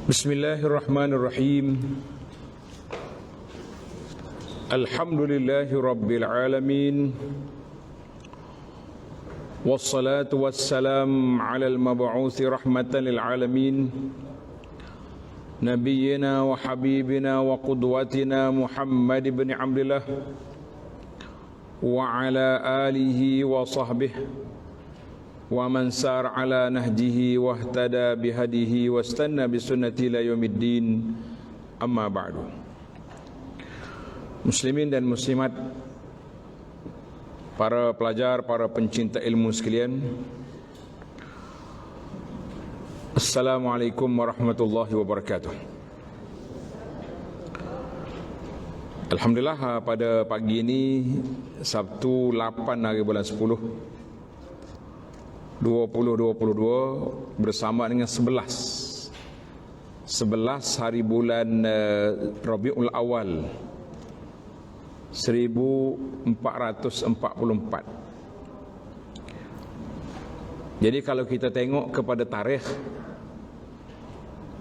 Bismillahirrahmanirrahim. Alhamdulillahi rabbil alamin. Wassalatu wassalam ala al-mab'uthi rahmatan lil alamin. Nabiyyina wa habibina wa qudwatina Muhammad ibn Abdullah wa ala alihi wa sahbihi wa man sar ala nahjihi wa ihtada bihadihi wa istanna bisunnati ila yaumiddin, amma ba'du. Muslimin dan muslimat, para pelajar, para pencinta ilmu sekalian, Assalamualaikum warahmatullahi wabarakatuh. Alhamdulillah, pada pagi ini Sabtu 8 hari bulan 10 2022 bersama dengan 11 hari bulan Rabiul Awal 1444. Jadi kalau kita tengok kepada tarikh,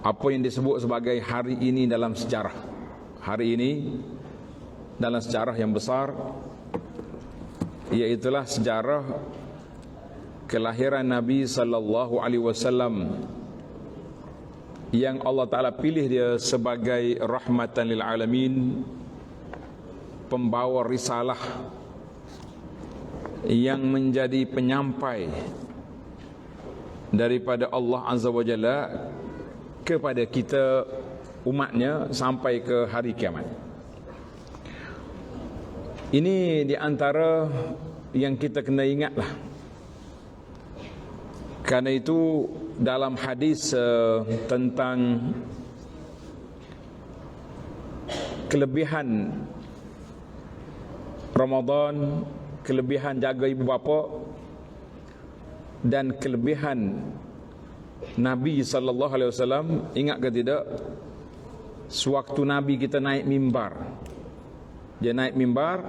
apa yang disebut sebagai hari ini dalam sejarah, hari ini dalam sejarah yang besar, iaitulah sejarah kelahiran Nabi sallallahu alaihi wasallam yang Allah Ta'ala pilih dia sebagai rahmatan lil alamin, pembawa risalah yang menjadi penyampai daripada Allah Azza wa Jalla kepada kita umatnya sampai ke hari kiamat. Ini di antara yang kita kena ingatlah. Karena itu dalam hadis tentang kelebihan Ramadan, kelebihan jaga ibu bapa, dan kelebihan Nabi sallallahu alaihi wasallam, ingat ke tidak, sewaktu Nabi kita naik mimbar, dia naik mimbar,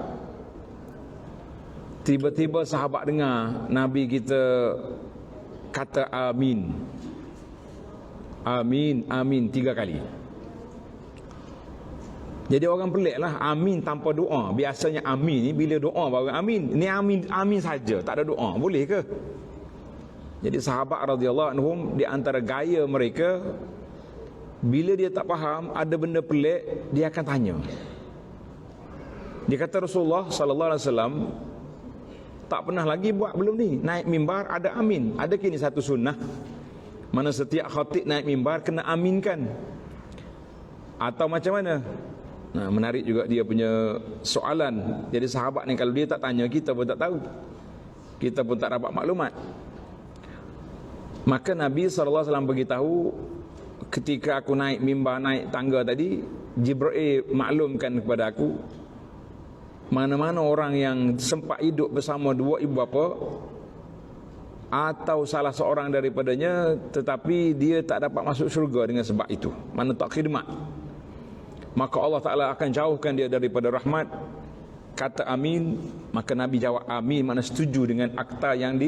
tiba-tiba sahabat dengar Nabi kita kata amin, amin, amin 3 kali. Jadi orang pelik lah, amin tanpa doa. Biasanya amin ni bila doa baru amin. Ni amin, amin saja, tak ada doa. Boleh ke? Jadi sahabat radhiyallahu anhum, di antara gaya mereka, bila dia tak faham, ada benda pelik, dia akan tanya. Dia kata Rasulullah sallallahu alaihi wasallam tak pernah lagi buat belum ni, naik mimbar ada amin. Ada kini satu sunnah mana setiap khatib naik mimbar kena aminkan, atau macam mana? Nah, menarik juga dia punya soalan. Jadi sahabat ni kalau dia tak tanya, kita pun tak tahu, kita pun tak dapat maklumat. Maka Nabi SAW beritahu, ketika aku naik mimbar, naik tangga tadi, Jibril maklumkan kepada aku, mana-mana orang yang sempat hidup bersama dua ibu bapa atau salah seorang daripadanya, tetapi dia tak dapat masuk syurga dengan sebab itu, mana tak khidmat, maka Allah Ta'ala akan jauhkan dia daripada rahmat. Kata amin, maka Nabi jawab amin, makna setuju dengan akta yang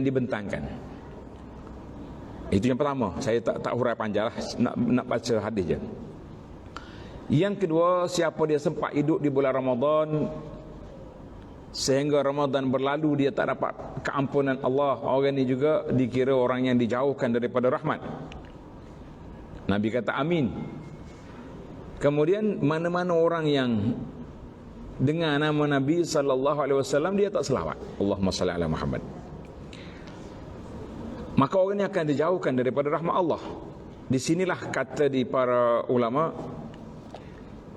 dibentangkan. Itu yang pertama. Saya tak hurai panjang lah, nak baca hadis je. Yang kedua, siapa dia sempat hidup di bulan Ramadan sehingga Ramadan berlalu, dia tak dapat keampunan Allah, orang ini juga dikira orang yang dijauhkan daripada rahmat. Nabi kata amin. Kemudian mana-mana orang yang dengar nama Nabi sallallahu alaihi wasallam, dia tak selawat, Allahumma salli ala Muhammad, maka orang ini akan dijauhkan daripada rahmat Allah. Di sinilah kata di para ulama,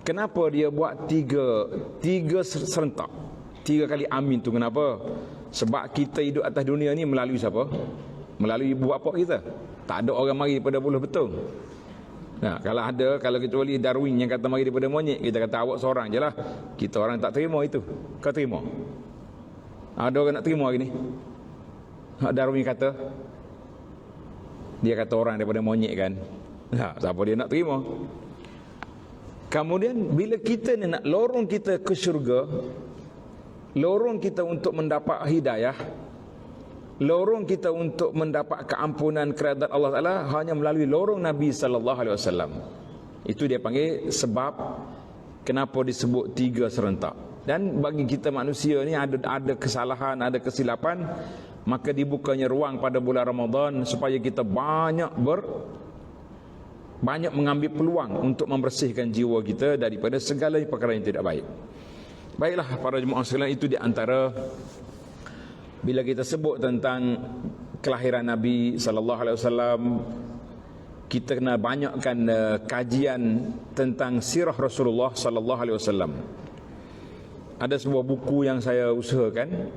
kenapa dia buat tiga serentak, 3 kali amin tu? Kenapa? Sebab kita hidup atas dunia ni melalui siapa? Melalui ibu bapa kita. Tak ada orang mari daripada buluh betung. Nah, kalau kecuali Darwin yang kata mari daripada monyet, kita kata awak seorang je lah. Kita orang tak terima itu. Kau terima? Ada orang nak terima hari ni? Darwin kata, dia kata orang daripada monyet kan. Nah, siapa dia nak terima? Kemudian bila kita ni nak lorong kita ke syurga, lorong kita untuk mendapat hidayah, lorong kita untuk mendapat keampunan keridaan Allah Taala hanya melalui lorong Nabi sallallahu alaihi wasallam. Itu dia panggil sebab kenapa disebut 3 serentak. Dan bagi kita manusia ni ada kesalahan, ada kesilapan, maka dibukanya ruang pada bulan Ramadan supaya kita banyak mengambil peluang untuk membersihkan jiwa kita daripada segala perkara yang tidak baik. Baiklah para jemaah sekalian, itu di antara bila kita sebut tentang kelahiran Nabi sallallahu alaihi wasallam, kita kena banyakkan kajian tentang sirah Rasulullah sallallahu alaihi wasallam. Ada sebuah buku yang saya usahakan.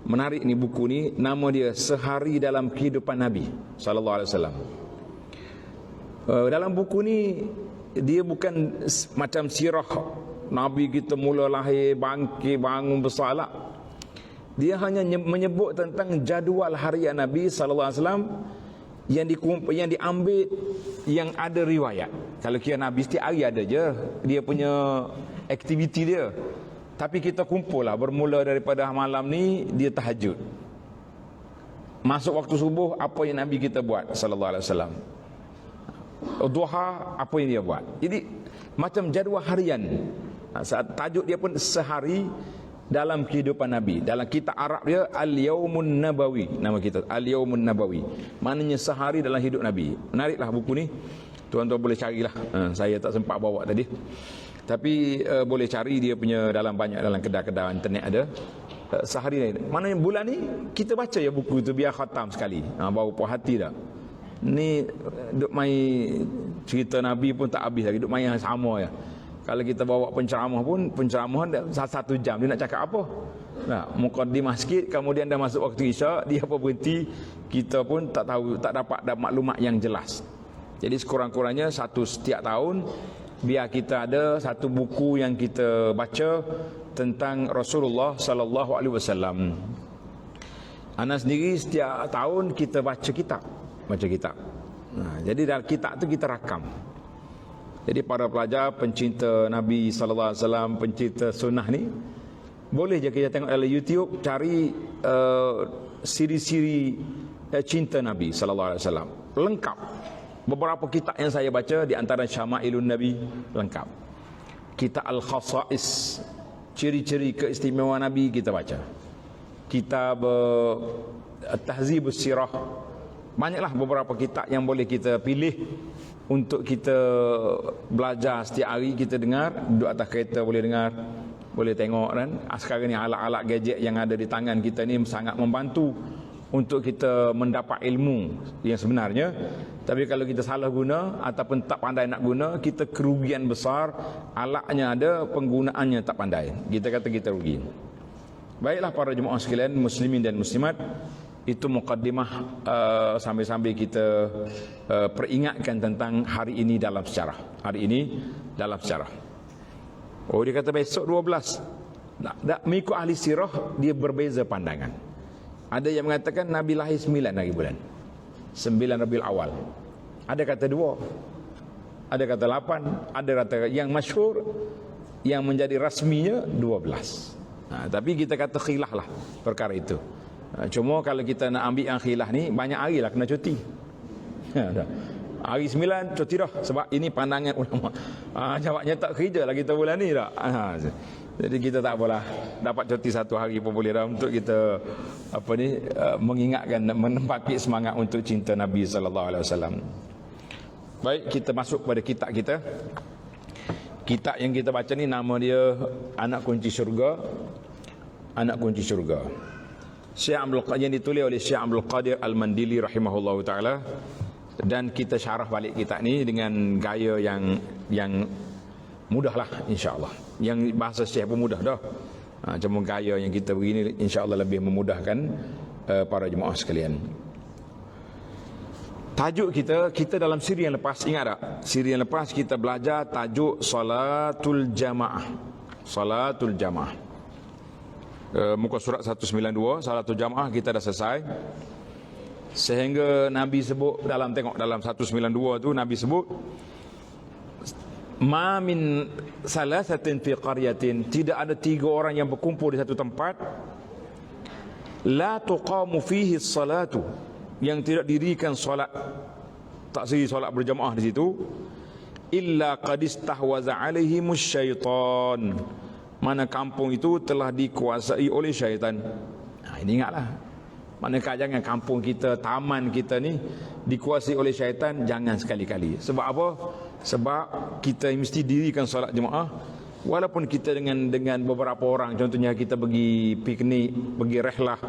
Menarik ni buku ni, nama dia Sehari dalam Kehidupan Nabi sallallahu alaihi wasallam. Dalam buku ni dia bukan macam sirah Nabi kita mula lahir, bangkit, bangun, besar lah. Dia hanya menyebut tentang jadual harian Nabi sallallahu alaihi wasallam yang diambil yang ada riwayat. Kalau kira Nabi setiap hari ada je dia punya aktiviti dia. Tapi kita kumpul lah, bermula daripada malam ni dia tahajud. Masuk waktu subuh, apa yang Nabi kita buat sallallahu alaihi wasallam. Duha, apa yang dia buat. Jadi macam jadual harian. Tajuk dia pun Sehari dalam Kehidupan Nabi. Dalam kitab Arab dia Al-Yawmun Nabawi, nama kita Al-Yawmun Nabawi, maknanya sehari dalam hidup Nabi. Menariklah buku ni, tuan-tuan boleh carilah. Saya tak sempat bawa tadi, tapi boleh cari dia punya dalam kedai-kedai internet ada. Sehari ni, maknanya bulan ni kita baca ya buku tu biar khatam sekali. Baru puas hati dah. Ni duk main cerita Nabi pun tak habis lagi, duk main yang sama ya. Kalau kita bawa penceraman 1 jam, dia nak cakap apa? Nah, mukaddimah sikit, kemudian dah masuk waktu isyak, dia apa berhenti, kita pun tak tahu, tak dapat maklumat yang jelas. Jadi sekurang-kurangnya setiap tahun biar kita ada satu buku yang kita baca tentang Rasulullah sallallahu alaihi wasallam. Ana sendiri setiap tahun kita baca kitab. Nah, jadi dalam kitab tu kita rakam. Jadi para pelajar pencinta Nabi sallallahu alaihi wasallam, pencinta sunnah ni, boleh je kita tengok dalam YouTube, cari siri-siri cinta Nabi sallallahu alaihi wasallam. Lengkap. Beberapa kitab yang saya baca di antara Syama'ilun Nabi lengkap. Kitab Al-Khasa'is, ciri-ciri keistimewaan Nabi kita baca. Kitab Tahzibus Sirah. Banyaklah beberapa kitab yang boleh kita pilih untuk kita belajar setiap hari. Kita dengar, duduk atas kereta boleh dengar, boleh tengok kan. Sekarang ni alat-alat gadget yang ada di tangan kita ni sangat membantu untuk kita mendapat ilmu yang sebenarnya. Tapi kalau kita salah guna ataupun tak pandai nak guna, kita kerugian besar. Alatnya ada, penggunaannya tak pandai, kita kata kita rugi. Baiklah para jemaah sekalian, muslimin dan muslimat, itu mukaddimah sambil-sambil kita peringatkan tentang hari ini dalam sejarah. Hari ini dalam sejarah. Oh, dia kata besok 12. Mengikut ahli sirah dia berbeza pandangan. Ada yang mengatakan Nabi lahir 9 hari bulan, 9 Rabiul Awal. Ada kata 2, ada kata 8, ada kata yang masyhur yang menjadi rasminya 12. Tapi kita kata khilaf lah perkara itu. Cuma kalau kita nak ambil yang khilaf ni, banyak hari lah kena cuti. Hari 9 cuti dah, sebab ini pandangan ulama. Jawabnya tak kerja lah kita bulan ni tak. Jadi kita tak apalah, dapat cuti 1 hari pun boleh dah untuk kita mengingatkan, menempati semangat untuk cinta Nabi sallallahu alaihi wasallam. Baik, kita masuk pada kitab kita. Kitab yang kita baca ni nama dia Anak Kunci Syurga. Anak Kunci Syurga. Syekh Abdul Qadir, yang ditulis oleh Syekh Abdul Qadir Al-Mandili rahimahullahu taala, dan kita syarah balik kitab ni dengan gaya yang mudahlah insya-Allah. Yang bahasa Syekh pun mudah dah. Cuma gaya yang kita begini insya-Allah lebih memudahkan para jemaah sekalian. Tajuk kita dalam siri yang lepas, ingat tak? Siri yang lepas kita belajar tajuk Salatul Jamaah. Salatul Jamaah. Muka surat 192, Salatul Jamaah kita dah selesai. Sehingga Nabi sebut dalam 192 tu Nabi sebut ma min salasatin fi qaryatin, tidak ada 3 orang yang berkumpul di satu tempat la tuqamu fihi salatu, yang tidak dirikan solat, tak seri solat berjamaah di situ, illa qad istahwaza alaihimus syaitan, mana kampung itu telah dikuasai oleh syaitan. Ini ingatlah, manakah jangan kampung kita, taman kita ni dikuasai oleh syaitan, jangan sekali-kali. Sebab apa? Sebab kita mesti dirikan solat jemaah, walaupun kita dengan beberapa orang, contohnya kita pergi piknik, pergi rehlah,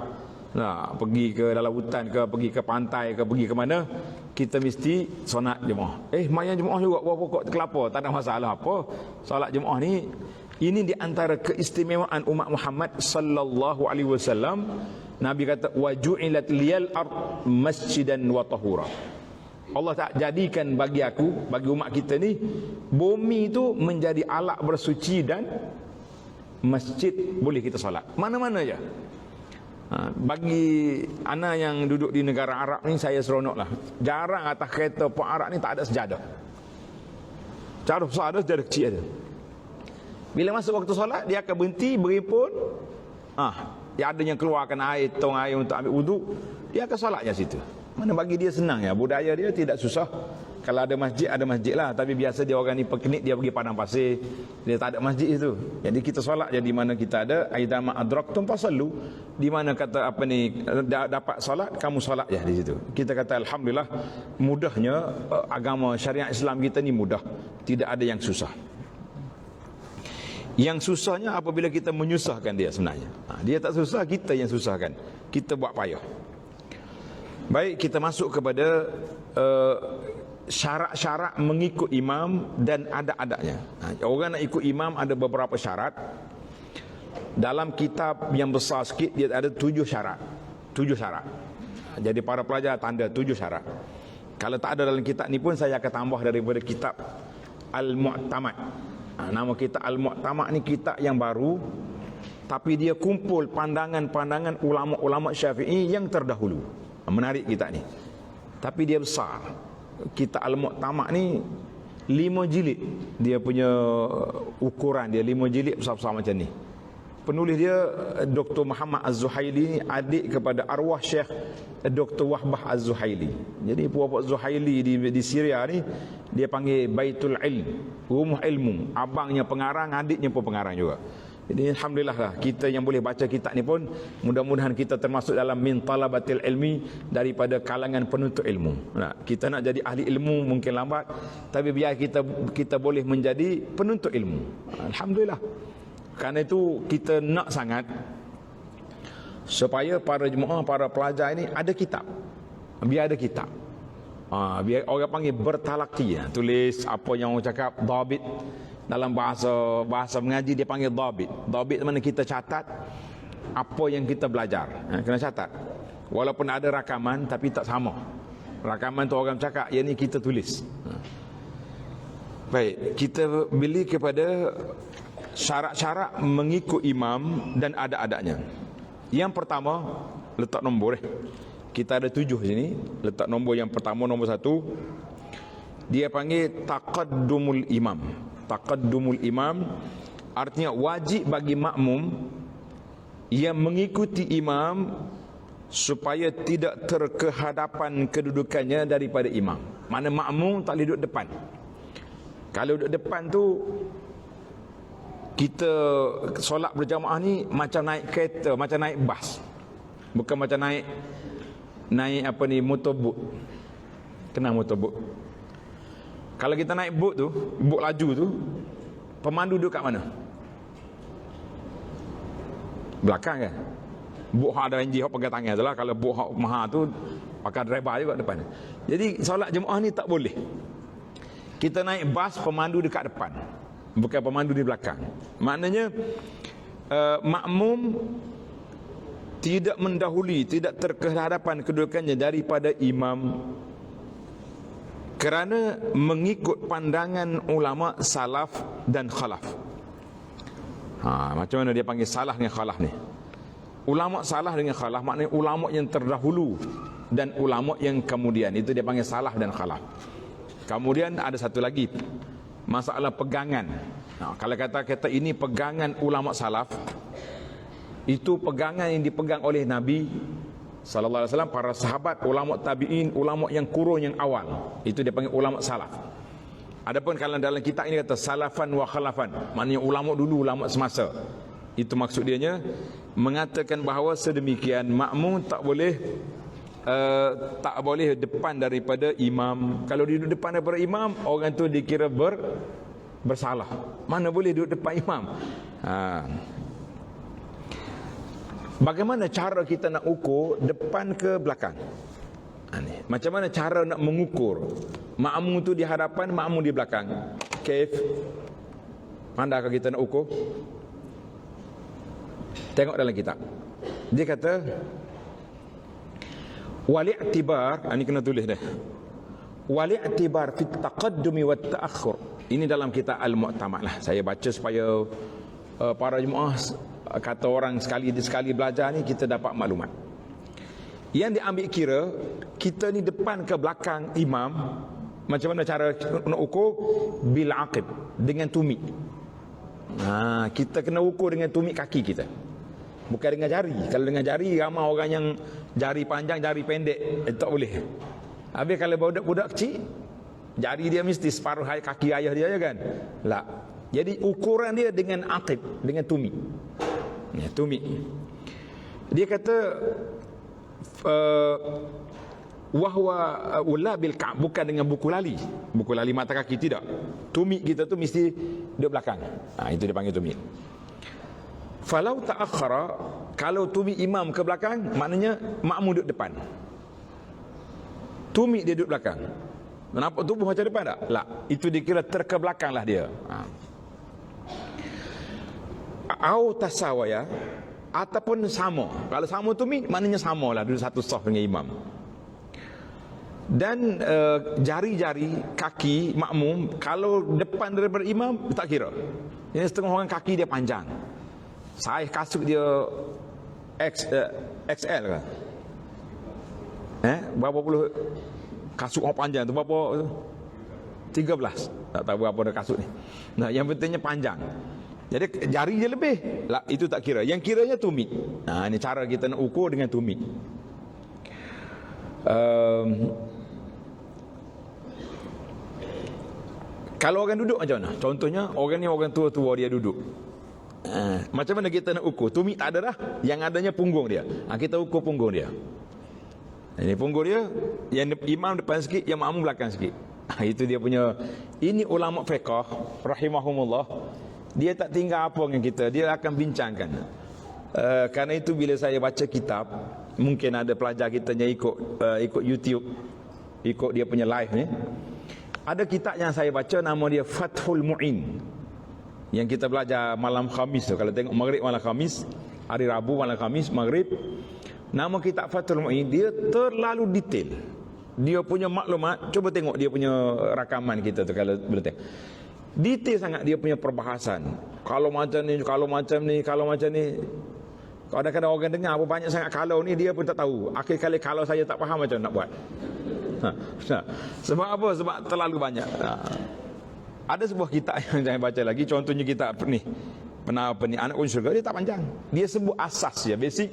pergi ke dalam hutan ke, pergi ke pantai ke, pergi ke mana, kita mesti solat jemaah. Mayang jemaah juga, buah pokok kelapa, tak ada masalah apa. Solat jemaah ni, ini di antara keistimewaan umat Muhammad sallallahu alaihi wasallam. Nabi kata, wa ju'ilat liyal ard masjidan wa tahura. Allah tak jadikan bagi aku, bagi umat kita ni, bumi itu menjadi alat bersuci dan masjid boleh kita solat mana-mana je. Bagi anak yang duduk di negara Arab ni, saya seronok lah. Jarang atas kereta pun Arab ni tak ada sejadah. Cara besar ada, sejadah kecil ada. Bila masuk waktu solat, dia akan berhenti, berimpun. Dia ada yang keluarkan air, tong air untuk ambil wuduk, dia akan solat je situ. Mana bagi dia senang ya, budaya dia tidak susah. Kalau ada masjid lah. Tapi biasa dia orang ni piknik, dia pergi padang pasir, dia tak ada masjid itu. Jadi kita solat je di mana kita ada. Aidama adraktum fasallu, di mana kata apa ni, dapat solat, kamu solat je di situ. Kita kata alhamdulillah, mudahnya agama syariat Islam kita ni mudah, tidak ada yang susah. Yang susahnya apabila kita menyusahkan dia sebenarnya. Dia tak susah, kita yang susahkan. Kita buat payah. Baik, kita masuk kepada syarat-syarat mengikut imam dan adab-adabnya. Orang nak ikut imam ada beberapa syarat. Dalam kitab yang besar sikit, dia ada 7 syarat. 7 syarat. Jadi para pelajar tanda 7 syarat. Kalau tak ada dalam kitab ni pun, saya akan tambah daripada kitab Al-Mu'tamad. Nama kitab Al-Mu'tamad ni kitab yang baru, tapi dia kumpul pandangan-pandangan ulama-ulama Syafi'i yang terdahulu. Menarik kitab ni, tapi dia besar. Kitab Al-Mu'tamad ni 5 jilid. Dia punya ukuran dia 5 jilid, besar-besar macam ni. Penulis dia Dr. Muhammad Az-Zuhaili, adik kepada arwah Syekh Dr. Wahbah Az-Zuhaili. Jadi puak-puak Zuhaili di Syria ni, dia panggil Baitul Ilm, rumah ilmu. Abangnya pengarang, adiknya pun pengarang juga. Jadi alhamdulillah lah, kita yang boleh baca kitab ni pun, mudah-mudahan kita termasuk dalam min talabatil ilmi, daripada kalangan penuntut ilmu. Kita nak jadi ahli ilmu mungkin lambat, tapi biar kita boleh menjadi penuntut ilmu. Alhamdulillah. Karena itu kita nak sangat supaya para jemaah, para pelajar ini ada kitab. Biar ada kitab. Biar orang panggil bertalaki, tulis apa yang orang cakap, dhabit. Dalam bahasa mengaji dia panggil dhabit. Dhabit mana kita catat apa yang kita belajar. Kena catat. Walaupun ada rakaman, tapi tak sama. Rakaman tu orang cakap, yang ni kita tulis. Baik, kita beli kepada syarat-syarat mengikut imam dan adab-adabnya. Yang pertama, letak nombor. Kita ada 7 sini. Letak nombor yang pertama, nombor 1. Dia panggil taqaddumul imam. Taqaddumul imam artinya wajib bagi makmum yang mengikuti imam supaya tidak terkehadapan kedudukannya daripada imam. Mana makmum tak boleh duduk depan. Kalau duduk depan tu, kita solat berjamaah ni macam naik kereta, macam naik bas. Bukan macam naik apa ni, motorbot. Kenal motorbot? Kalau kita naik bot tu, bot laju tu, pemandu duduk kat mana? Belakang kan? Bot hak ada enjin, hak pegang tangan tu lah. Kalau bot hak mahal tu, pakai driver juga depan. Jadi solat jemaah ni tak boleh. Kita naik bas, pemandu dekat depan, bukan pemandu di belakang. Maknanya makmum tidak mendahului, tidak terkehadapan kedudukannya daripada imam, kerana mengikut pandangan ulama salaf dan khalaf. Macam mana dia panggil salah dengan khalaf ni? Ulama salah dengan khalaf maknanya ulama yang terdahulu dan ulama yang kemudian. Itu dia panggil salah dan khalaf. Kemudian ada satu lagi, masalah pegangan. Kalau kata ini pegangan ulama salaf, Itu pegangan yang dipegang oleh Nabi sallallahu alaihi wasallam, para sahabat, ulama tabi'in, ulama yang kurun yang awal. Itu dia panggil ulama salaf. Adapun kalau dalam kitab ini kata salafan wa khalafan, maknanya ulama dulu, ulama semasa. Itu maksud dianya mengatakan bahawa sedemikian makmum tak boleh depan daripada imam. Kalau dia duduk depan daripada imam, orang tu dikira bersalah. Mana boleh duduk depan imam? Bagaimana cara kita nak ukur depan ke belakang? Macam mana cara nak mengukur makmum tu di hadapan, makmum di belakang? Kaif? Pandai kita nak ukur? Tengok dalam kitab. Dia kata wal-i'tibar, ini kena tulis dah. Wal-i'tibar fi taqaddumi wa ta'akhur. Ini dalam kitab Al-Mu'tamad lah. Saya baca supaya para jemaah, kata orang sekali belajar ni kita dapat maklumat. Yang diambil kira, kita ni depan ke belakang imam, macam mana cara nak ukur? Bil aqib, dengan tumit. Kita kena ukur dengan tumit kaki kita, bukan dengan jari. Kalau dengan jari, ramai orang yang jari panjang, jari pendek, tak boleh. Habis kalau budak-budak kecil, jari dia mesti separuh kaki ayah dia, kan? Tak. Jadi ukuran dia dengan aqib, dengan tumit. Tumit. Dia kata wahwa ula bil ka'b, bukan dengan buku lali mata kaki, tidak. Tumit kita tu mesti di belakang. Itu dia panggil tumit. Falau ta'akhara, kalau tumit imam ke belakang, maknanya makmum duduk depan, tumit dia duduk belakang. Nampak tubuh macam depan tak? Tak. Itu dikira terkebelakanglah dia. Au tasawaya, ataupun sama. Kalau sama tumit, maknanya samalah duduk satu saf dengan imam. Dan jari-jari kaki makmum kalau depan daripada imam, tak kira. Ini setengah orang kaki dia panjang, saiz kasut dia XL kan? Berapa puluh kasut orang panjang tu? Berapa? 13. Tak tahu berapa dah kasut ni. Yang pentingnya panjang. Jadi jari dia lebih. Itu tak kira. Yang kiranya tumit. Ini cara kita nak ukur dengan tumit. Kalau orang duduk macam mana? Contohnya orang ni orang tua-tua, dia duduk. Macam mana kita nak ukur? Tumit tak ada dah. Yang adanya punggung dia. Kita ukur punggung dia. Ini punggung dia. Yang imam depan sikit, yang makmum belakang sikit. Itu dia punya. Ini ulama fiqh rahimahumullah, dia tak tinggal apa dengan kita, dia akan bincangkan. Karena itu bila saya baca kitab, mungkin ada pelajar kita yang ikut YouTube, ikut dia punya live ni. Ada kitab yang saya baca, nama dia Fathul Mu'in, yang kita belajar malam Khamis tu. Kalau tengok maghrib malam Khamis, hari Rabu malam Khamis maghrib, nama kitab Fathul Mu'in. Dia terlalu detail, dia punya maklumat. Cuba tengok dia punya rakaman kita tu, kalau boleh tengok. Detail sangat dia punya perbahasan. Kalau macam ni, kalau macam ni, kalau macam ni. Kadang-kadang orang dengar apa banyak sangat kalau ni, dia pun tak tahu. Akhir kali kalau saya tak faham macam nak buat. Sebab apa? Sebab terlalu banyak. Ada sebuah kitab yang saya baca lagi, contohnya kitab ni, apa ni, Anak Kunci Syurga. Dia tak panjang, dia sebut asas je, basic.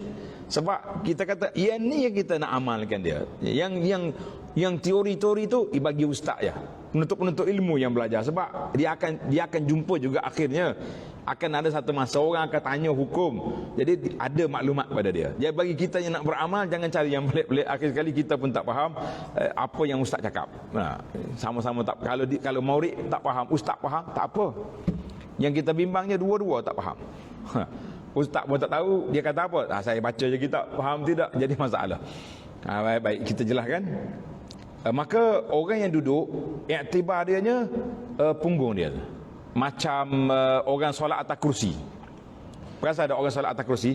Sebab kita kata yang ni yang kita nak amalkan dia. Yang teori-teori tu bagi ustaz ya, penuntut ilmu yang belajar. Sebab dia akan jumpa juga akhirnya akan ada satu masa orang akan tanya hukum. Jadi ada maklumat pada dia. Jadi bagi kita yang nak beramal, jangan cari yang pelik-pelik. Akhir sekali kita pun tak faham apa yang ustaz cakap. Sama-sama tak. Kalau murid tak faham, ustaz faham, tak apa. Yang kita bimbangnya dua-dua tak faham. Ustaz pun tak tahu dia kata apa. Saya baca je kitab, faham tidak, jadi masalah. Baik, kita jelaskan. Maka orang yang duduk, iktibar dianya punggung dia. Macam orang solat atas kursi. Perasan ada orang solat atas kursi?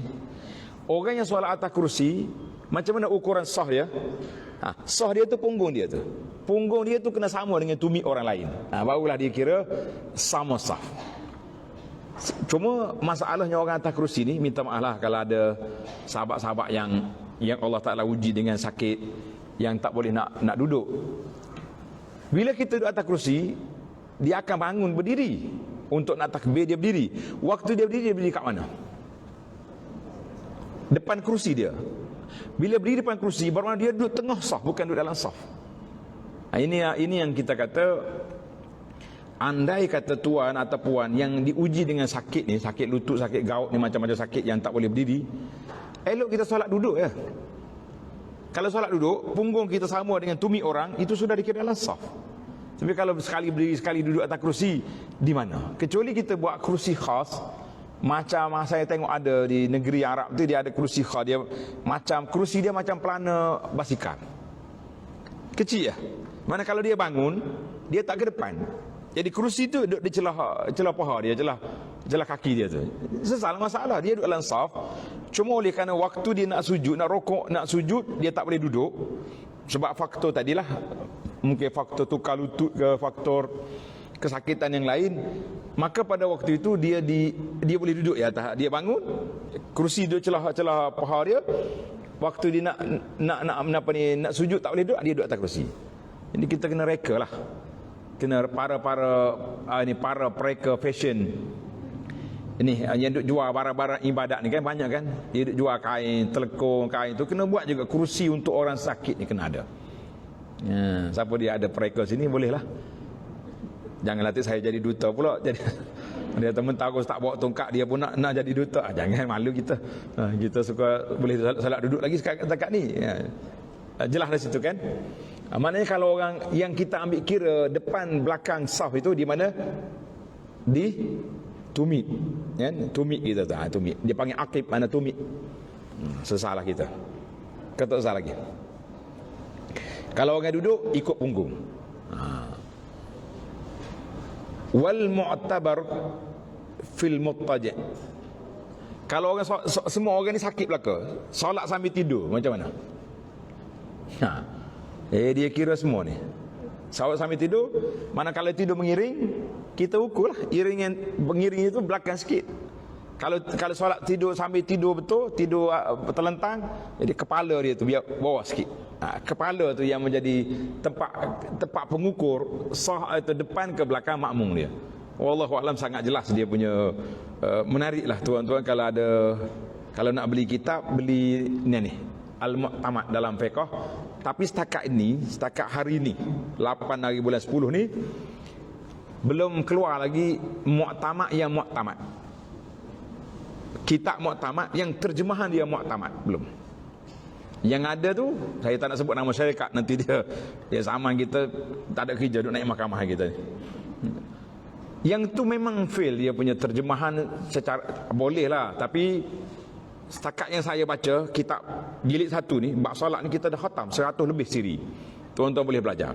Orang yang solat atas kursi, macam mana ukuran sah dia? Sah dia tu punggung dia tu. Punggung dia tu kena sama dengan tumit orang lain. Barulah dia kira sama sah. Cuma masalahnya orang atas kerusi ni, minta maaf lah kalau ada sahabat-sahabat yang Allah Ta'ala uji dengan sakit, yang tak boleh nak duduk. Bila kita duduk atas kerusi, dia akan bangun berdiri. Untuk nak takbir dia berdiri. Waktu dia berdiri kat mana? depan kerusi dia. Bila berdiri depan kerusi, bermakna dia duduk tengah saf, bukan duduk dalam saf. Ini yang kita kata, andai kata tuan atau puan yang diuji dengan sakit ni, sakit lutut, sakit gaut ni, macam-macam sakit yang tak boleh berdiri, elok kita solat duduk ya. Kalau solat duduk, punggung kita sama dengan tumit orang, itu sudah dikira dalam saf. Tapi kalau sekali berdiri, sekali duduk atas kerusi, di mana? Kecuali kita buat kerusi khas, macam saya tengok ada di negeri Arab tu, dia ada kerusi khas, dia macam kerusi dia macam pelana basikal, kecil ya. Mana kalau dia bangun, dia tak ke depan. Jadi kerusi tu duduk di celah paha dia, celah kaki dia tu. Sesalah masalah, dia duduk dalam saf. Cuma oleh kerana waktu dia nak sujud, nak rokok, nak sujud, dia tak boleh duduk. Sebab faktor tadilah, mungkin faktor tukar lutut ke, faktor kesakitan yang lain. Maka pada waktu itu dia boleh duduk ya, dia bangun, kerusi dia celah paha dia. Waktu dia nak sujud tak boleh duduk, dia duduk atas kerusi. Jadi kita kena reka lah, kena para pereka fashion ini yang duk jual barang-barang ibadat ni kan, banyak kan, dia duk jual kain, telekung kain tu, kena buat juga kerusi untuk orang sakit ni, kena ada. Siapa dia ada pereka sini, boleh lah. Jangan nanti saya jadi duta pula. Jadi dia teman tahu tak bawa tongkat, dia pun nak jadi duta. Jangan, malu kita. Kita suka boleh salat duduk lagi dekat ni. Jelas dari situ kan. Maknanya kalau orang yang kita ambil kira depan belakang saf itu di mana? Di tumit. Kan? Tumit kita tu. Tumit. Dia panggil akib, mana tumit. Sesalah kita. Kata salah lagi. Kalau orang duduk ikut punggung. Wal mu'tabar fil muttaji'. Kalau orang semua orang ni sakit belaka, solat sambil tidur macam mana? Dia kira semua ni solat sambil tidur. Manakala tidur mengiring, kita ukur lah mengiring itu belakang sikit. Kalau solat tidur sambil tidur betul, tidur terlentang, jadi kepala dia tu biar bawah sikit. Kepala tu yang menjadi tempat pengukur sah atau depan ke belakang makmum dia. Wallahu a'lam, sangat jelas dia punya. Menariklah tuan-tuan, kalau nak beli kitab, beli ni Al-Mu'tamad dalam fiqh. Tapi setakat hari ni 8 hari bulan 10 ni, belum keluar lagi Mu'tamad yang Mu'tamad, kitab Mu'tamad yang terjemahan dia Mu'tamad, belum. Yang ada tu, saya tak nak sebut nama syarikat, nanti dia zaman kita tak ada kerja, duk naik mahkamah kita. Yang tu memang fail dia punya terjemahan secara, boleh lah, tapi setakat yang saya baca kitab jilid 1 ni, bab solat ni, kita dah khatam 100 lebih siri. Tuan-tuan boleh belajar.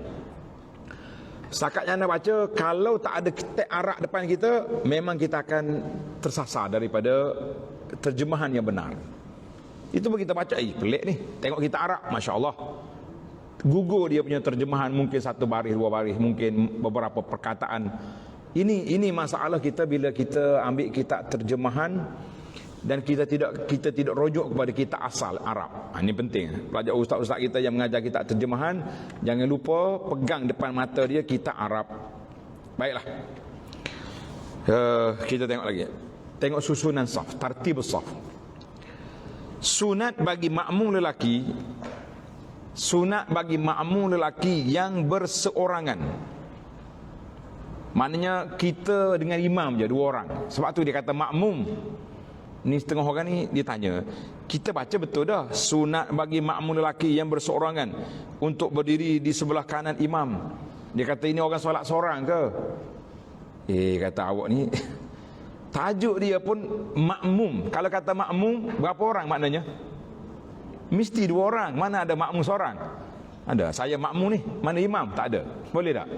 Setakat yang anda baca, kalau tak ada teks Arab depan kita, memang kita akan tersasar daripada terjemahan yang benar. Itu pun kita baca, pelik ni, tengok kita Arab, Masya Allah, gugur dia punya terjemahan, mungkin 1 baris 2 baris, mungkin beberapa perkataan. Ini masalah kita bila kita ambil kitab terjemahan dan kita tidak rujuk kepada kitab asal Arab. Ini penting. Pelajar ustaz-ustaz kita yang mengajar kitab terjemahan, jangan lupa pegang depan mata dia kitab Arab. Baiklah, kita tengok lagi. Tengok susunan saf, tartib saf. Sunat bagi makmum lelaki yang berseorangan. Maknanya kita dengan imam je 2 orang. Sebab tu dia kata makmum. Ni setengah orang ni dia tanya, kita baca betul dah sunat bagi makmum lelaki yang berseorangan untuk berdiri di sebelah kanan imam. Dia kata ini orang solat seorang ke? Kata awak ni tajuk dia pun makmum. Kalau kata makmum, berapa orang maknanya? Mesti 2 orang. Mana ada makmum seorang? Ada, saya makmum ni, mana imam? Tak ada. Boleh tak?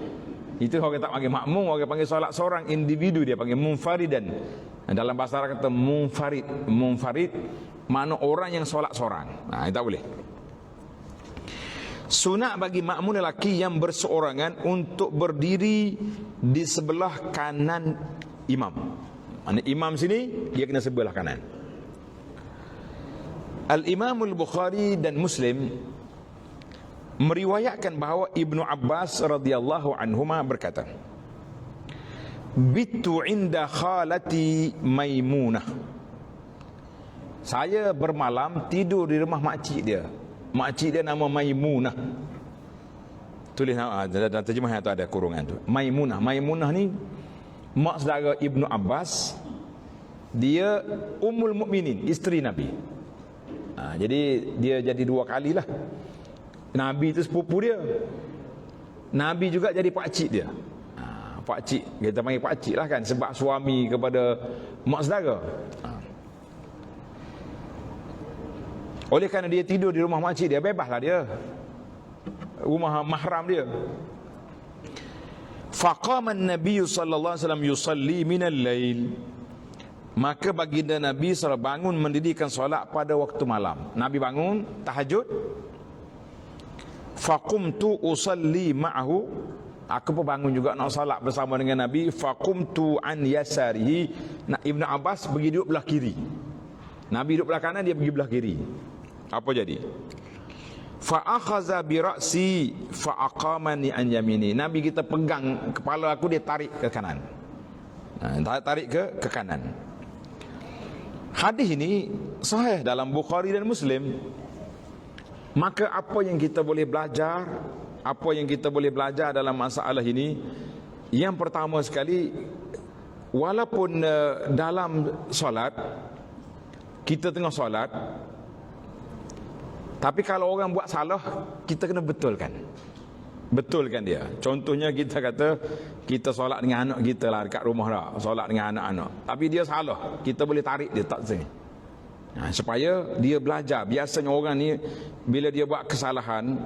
Itu orang tak panggil makmum, orang panggil solat seorang individu, dia panggil munfaridan. Dalam bahasa Arab kata munfarid. Munfarid makna orang yang solat seorang. Tak boleh. Sunat bagi makmum lelaki yang berseorangan untuk berdiri di sebelah kanan imam. Mana imam sini, dia kena sebelah kanan. Al-Imam Al-Bukhari dan Muslim meriwayatkan bahawa Ibnu Abbas radhiyallahu anhuma berkata, "Bittu inda khalati Maimunah." saya bermalam tidur di rumah makcik dia. Makcik dia nama Maimunah. Tulis dalam terjemahan tu ada kurungan tu. Maimunah. Maimunah ni mak saudara Ibnu Abbas. Dia Ummul Mukminin, isteri Nabi. Jadi dia jadi dua kalilah. Nabi tu sepupu dia. Nabi juga jadi pakcik dia. Pakcik, kita panggil pakcik lah kan, sebab suami kepada mak saudara. Oleh kerana dia tidur di rumah makcik dia, bebaslah dia, rumah mahram dia. Faqama an-nabiy sallallahu alaihi wasallam yusalli min al-lail. Maka baginda Nabi SAW bangun mendirikan solat pada waktu malam. Nabi bangun tahajud. Faqumtu usalli ma'ahu. Aku pun bangun juga nak solat bersama dengan Nabi. Faqumtu an yasarihi. Ibnu Abbas pergi duduk belah kiri. Nabi duduk belah kanan, dia pergi belah kiri. Apa jadi? Fa akhadha bi ra'si fa aqamani an yamini. Nabi kita pegang kepala aku, dia tarik ke kanan. Tarik ke kanan. Hadis ini sahih dalam Bukhari dan Muslim. Maka apa yang kita boleh belajar? Apa yang kita boleh belajar dalam masalah ini? Yang pertama sekali, walaupun dalam solat, kita tengah solat, tapi kalau orang buat salah, kita kena betulkan. Betulkan dia. Contohnya kita kata, kita solat dengan anak kita lah dekat rumah dah, solat dengan anak-anak, tapi dia salah, kita boleh tarik dia tak sini. Supaya dia belajar. Biasanya orang ni bila dia buat kesalahan,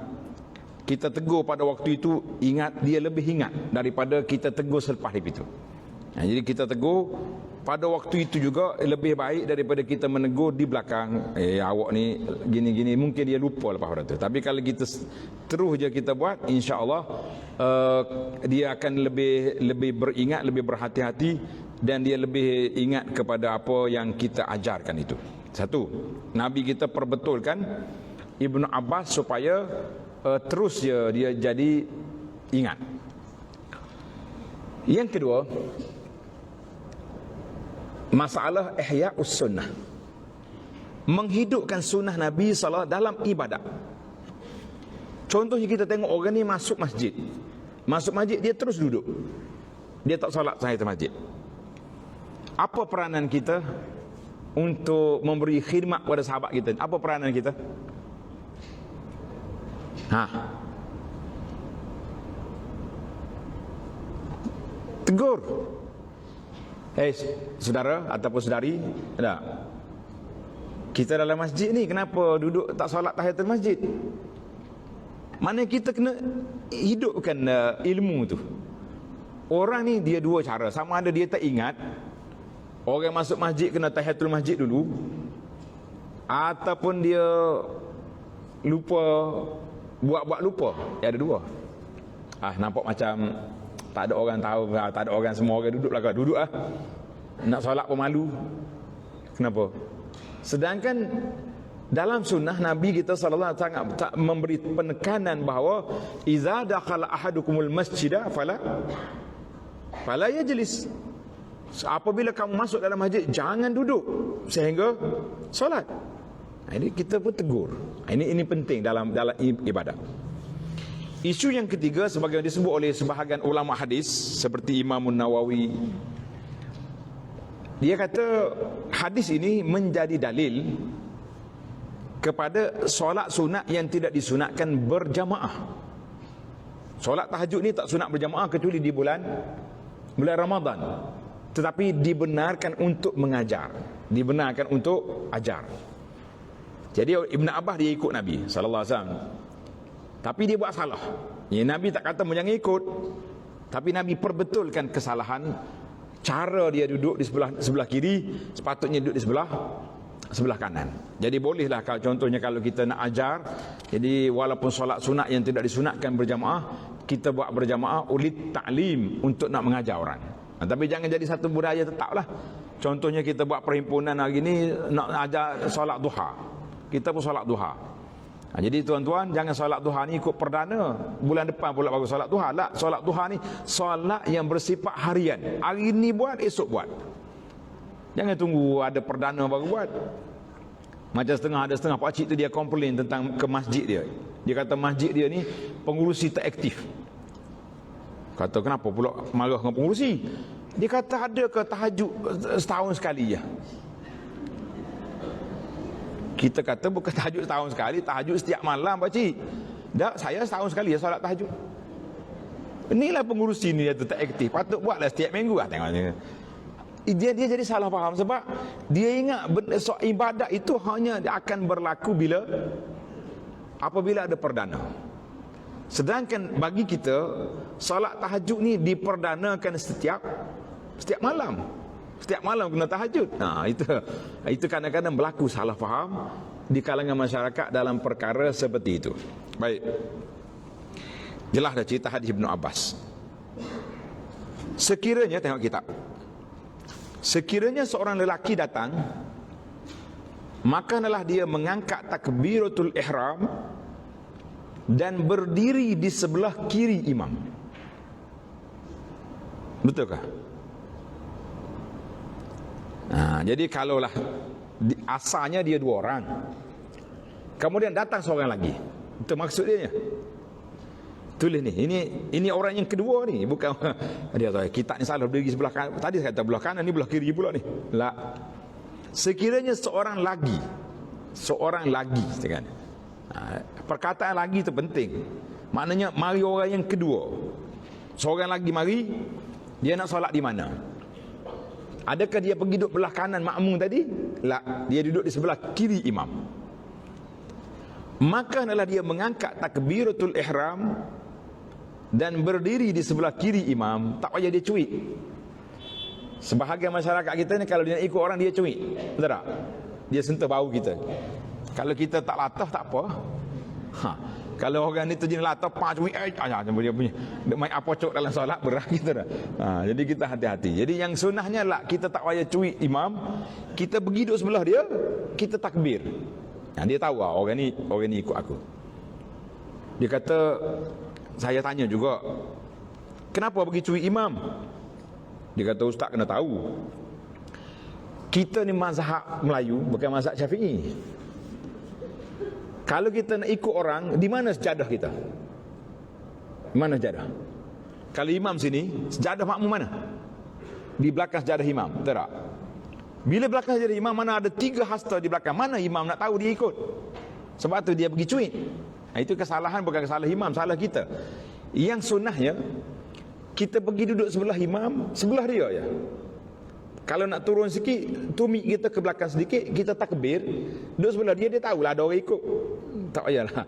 kita tegur pada waktu itu, dia lebih ingat daripada kita tegur selepas itu. Jadi kita tegur pada waktu itu juga lebih baik daripada kita menegur di belakang. Awak ni gini-gini, mungkin dia lupa lepas pada tu. Tapi kalau kita terus je kita buat, insya-Allah dia akan lebih beringat, lebih berhati-hati, dan dia lebih ingat kepada apa yang kita ajarkan itu. Satu, Nabi kita perbetulkan Ibnu Abbas supaya terus dia jadi ingat. Yang kedua, masalah ihya'us sunnah, menghidupkan sunnah Nabi SAW dalam ibadat. Contohnya kita tengok orang ni masuk masjid, dia terus duduk, dia tak solat sampai ke masjid. Apa peranan kita untuk memberi khidmat kepada sahabat kita? Apa peranan kita? Tegur. Saudara ataupun saudari, kita dalam masjid ni, kenapa duduk tak solat tahiyatul masjid? Mana kita kena hidupkan ilmu tu. Orang ni dia dua cara. Sama ada dia tak ingat, orang masuk masjid kena tahiyatul masjid dulu, ataupun dia lupa, buat lupa. Ada dua. Nampak macam tak ada orang tahu, tak ada orang, semua orang duduk belakang. Duduk nak solat pun malu. Kenapa? Sedangkan dalam sunnah Nabi kita sallallahu alaihi wasallam tak memberi penekanan bahawa iza dakhala ahadukumul masjidah fala yajlis. Apabila kamu masuk dalam masjid, jangan duduk sehingga solat. Ini kita pun tegur. Ini penting dalam ibadat. Isu yang ketiga, sebagaimana disebut oleh sebahagian ulama hadis seperti Imam Nawawi, dia kata hadis ini menjadi dalil kepada solat sunat yang tidak disunatkan berjamaah. Solat tahajud ni tak sunat berjamaah kecuali di bulan Ramadan, tetapi dibenarkan untuk mengajar, dibenarkan untuk ajar. Jadi Ibn Abbas dia ikut Nabi sallallahu alaihi wasallam, tapi dia buat salah. Nabi tak kata jangan ikut, tapi Nabi perbetulkan kesalahan. Cara dia duduk di sebelah kiri, sepatutnya duduk di sebelah kanan. Jadi bolehlah contohnya kalau kita nak ajar, jadi walaupun solat sunat yang tidak disunatkan berjamaah, kita buat berjamaah ulit ta'lim, untuk nak mengajar orang. Tapi jangan jadi satu budaya tetaplah. Contohnya kita buat perhimpunan hari ni nak ajar solat duha, kita pun solat duha. Jadi tuan-tuan, jangan solat duha ni ikut perdana, bulan depan pula baru solat duha. Tak, solat duha ni solat yang bersifat harian. Hari ni buat, esok buat. Jangan tunggu ada perdana baru buat. Macam ada setengah pakcik tu dia komplain tentang ke masjid dia. Dia kata masjid dia ni pengurusi tak aktif. Kata kenapa pula marah dengan pengurusi? Dia kata ada ke tahajud setahun sekali je. Kita kata bukan tahajud setahun sekali, tahajud setiap malam pakcik. Dah, saya setahun sekali ya solat tahajud. Inilah pengurusi ni dia tu tak aktif. Patut buatlah setiap minggu lah tengok ni. Dia jadi salah faham sebab dia ingat ibadat itu hanya akan berlaku apabila ada perdana. Sedangkan bagi kita solat tahajud ni diperdanakan setiap malam. Setiap malam kena tahajud. Itu kadang-kadang berlaku salah faham di kalangan masyarakat dalam perkara seperti itu. Baik. Jelas dah cerita hadis Ibnu Abbas. Sekiranya tengok kitab. Sekiranya seorang lelaki datang, maka adalah dia mengangkat takbiratul ihram dan berdiri di sebelah kiri imam. Betulkah? Jadi kalaulah asalnya dia 2 orang, kemudian datang seorang lagi, itu maksud dia. Tulis ni, ini orang yang kedua ni, bukan dia tahu kitab ni salah berdiri sebelah kanan. Tadi saya kata belah kanan, ni belah kiri pula ni. La. Sekiranya seorang lagi kan. Perkataan lagi tu penting. Maknanya mari orang yang kedua. Seorang lagi mari, dia nak solat di mana? Adakah dia pergi duduk belah kanan makmum tadi? La, dia duduk di sebelah kiri imam. Maka adalah dia mengangkat takbiratul ihram dan berdiri di sebelah kiri imam. Tak payah dia cuit. Sebahagian masyarakat kita ni kalau dia nak ikut orang dia cuit, betul tak? Dia sentuh bau kita. Kalau kita tak latah tak apa. Kalau orang ni terjenis latah cuit, dia punya main apa cok dalam solat berat kita dah. Jadi kita hati-hati. Jadi yang sunnahnya lah kita tak payah cuit imam, kita pergi duduk sebelah dia, kita takbir. Dia tahu orang ni ikut aku. Dia kata, saya tanya juga, kenapa pergi cuit imam? Dia kata, ustaz kena tahu, kita ni mazhab Melayu, bukan mazhab Syafi'i. Kalau kita nak ikut orang, di mana sejadah kita? Di mana sejadah? Kalau imam sini, sejadah makmum mana? Di belakang sejadah imam, betul tak? Bila belakang sejadah imam, mana ada 3 hasta di belakang, mana imam nak tahu dia ikut? Sebab tu dia pergi cuit. Itu kesalahan, bukan kesalahan imam, salah kita. Yang sunnahnya kita pergi duduk sebelah imam, sebelah dia je. Kalau nak turun sikit, tumit kita ke belakang sedikit, kita takbir, duduk sebelah dia, dia tahulah ada orang ikut. Tak payahlah.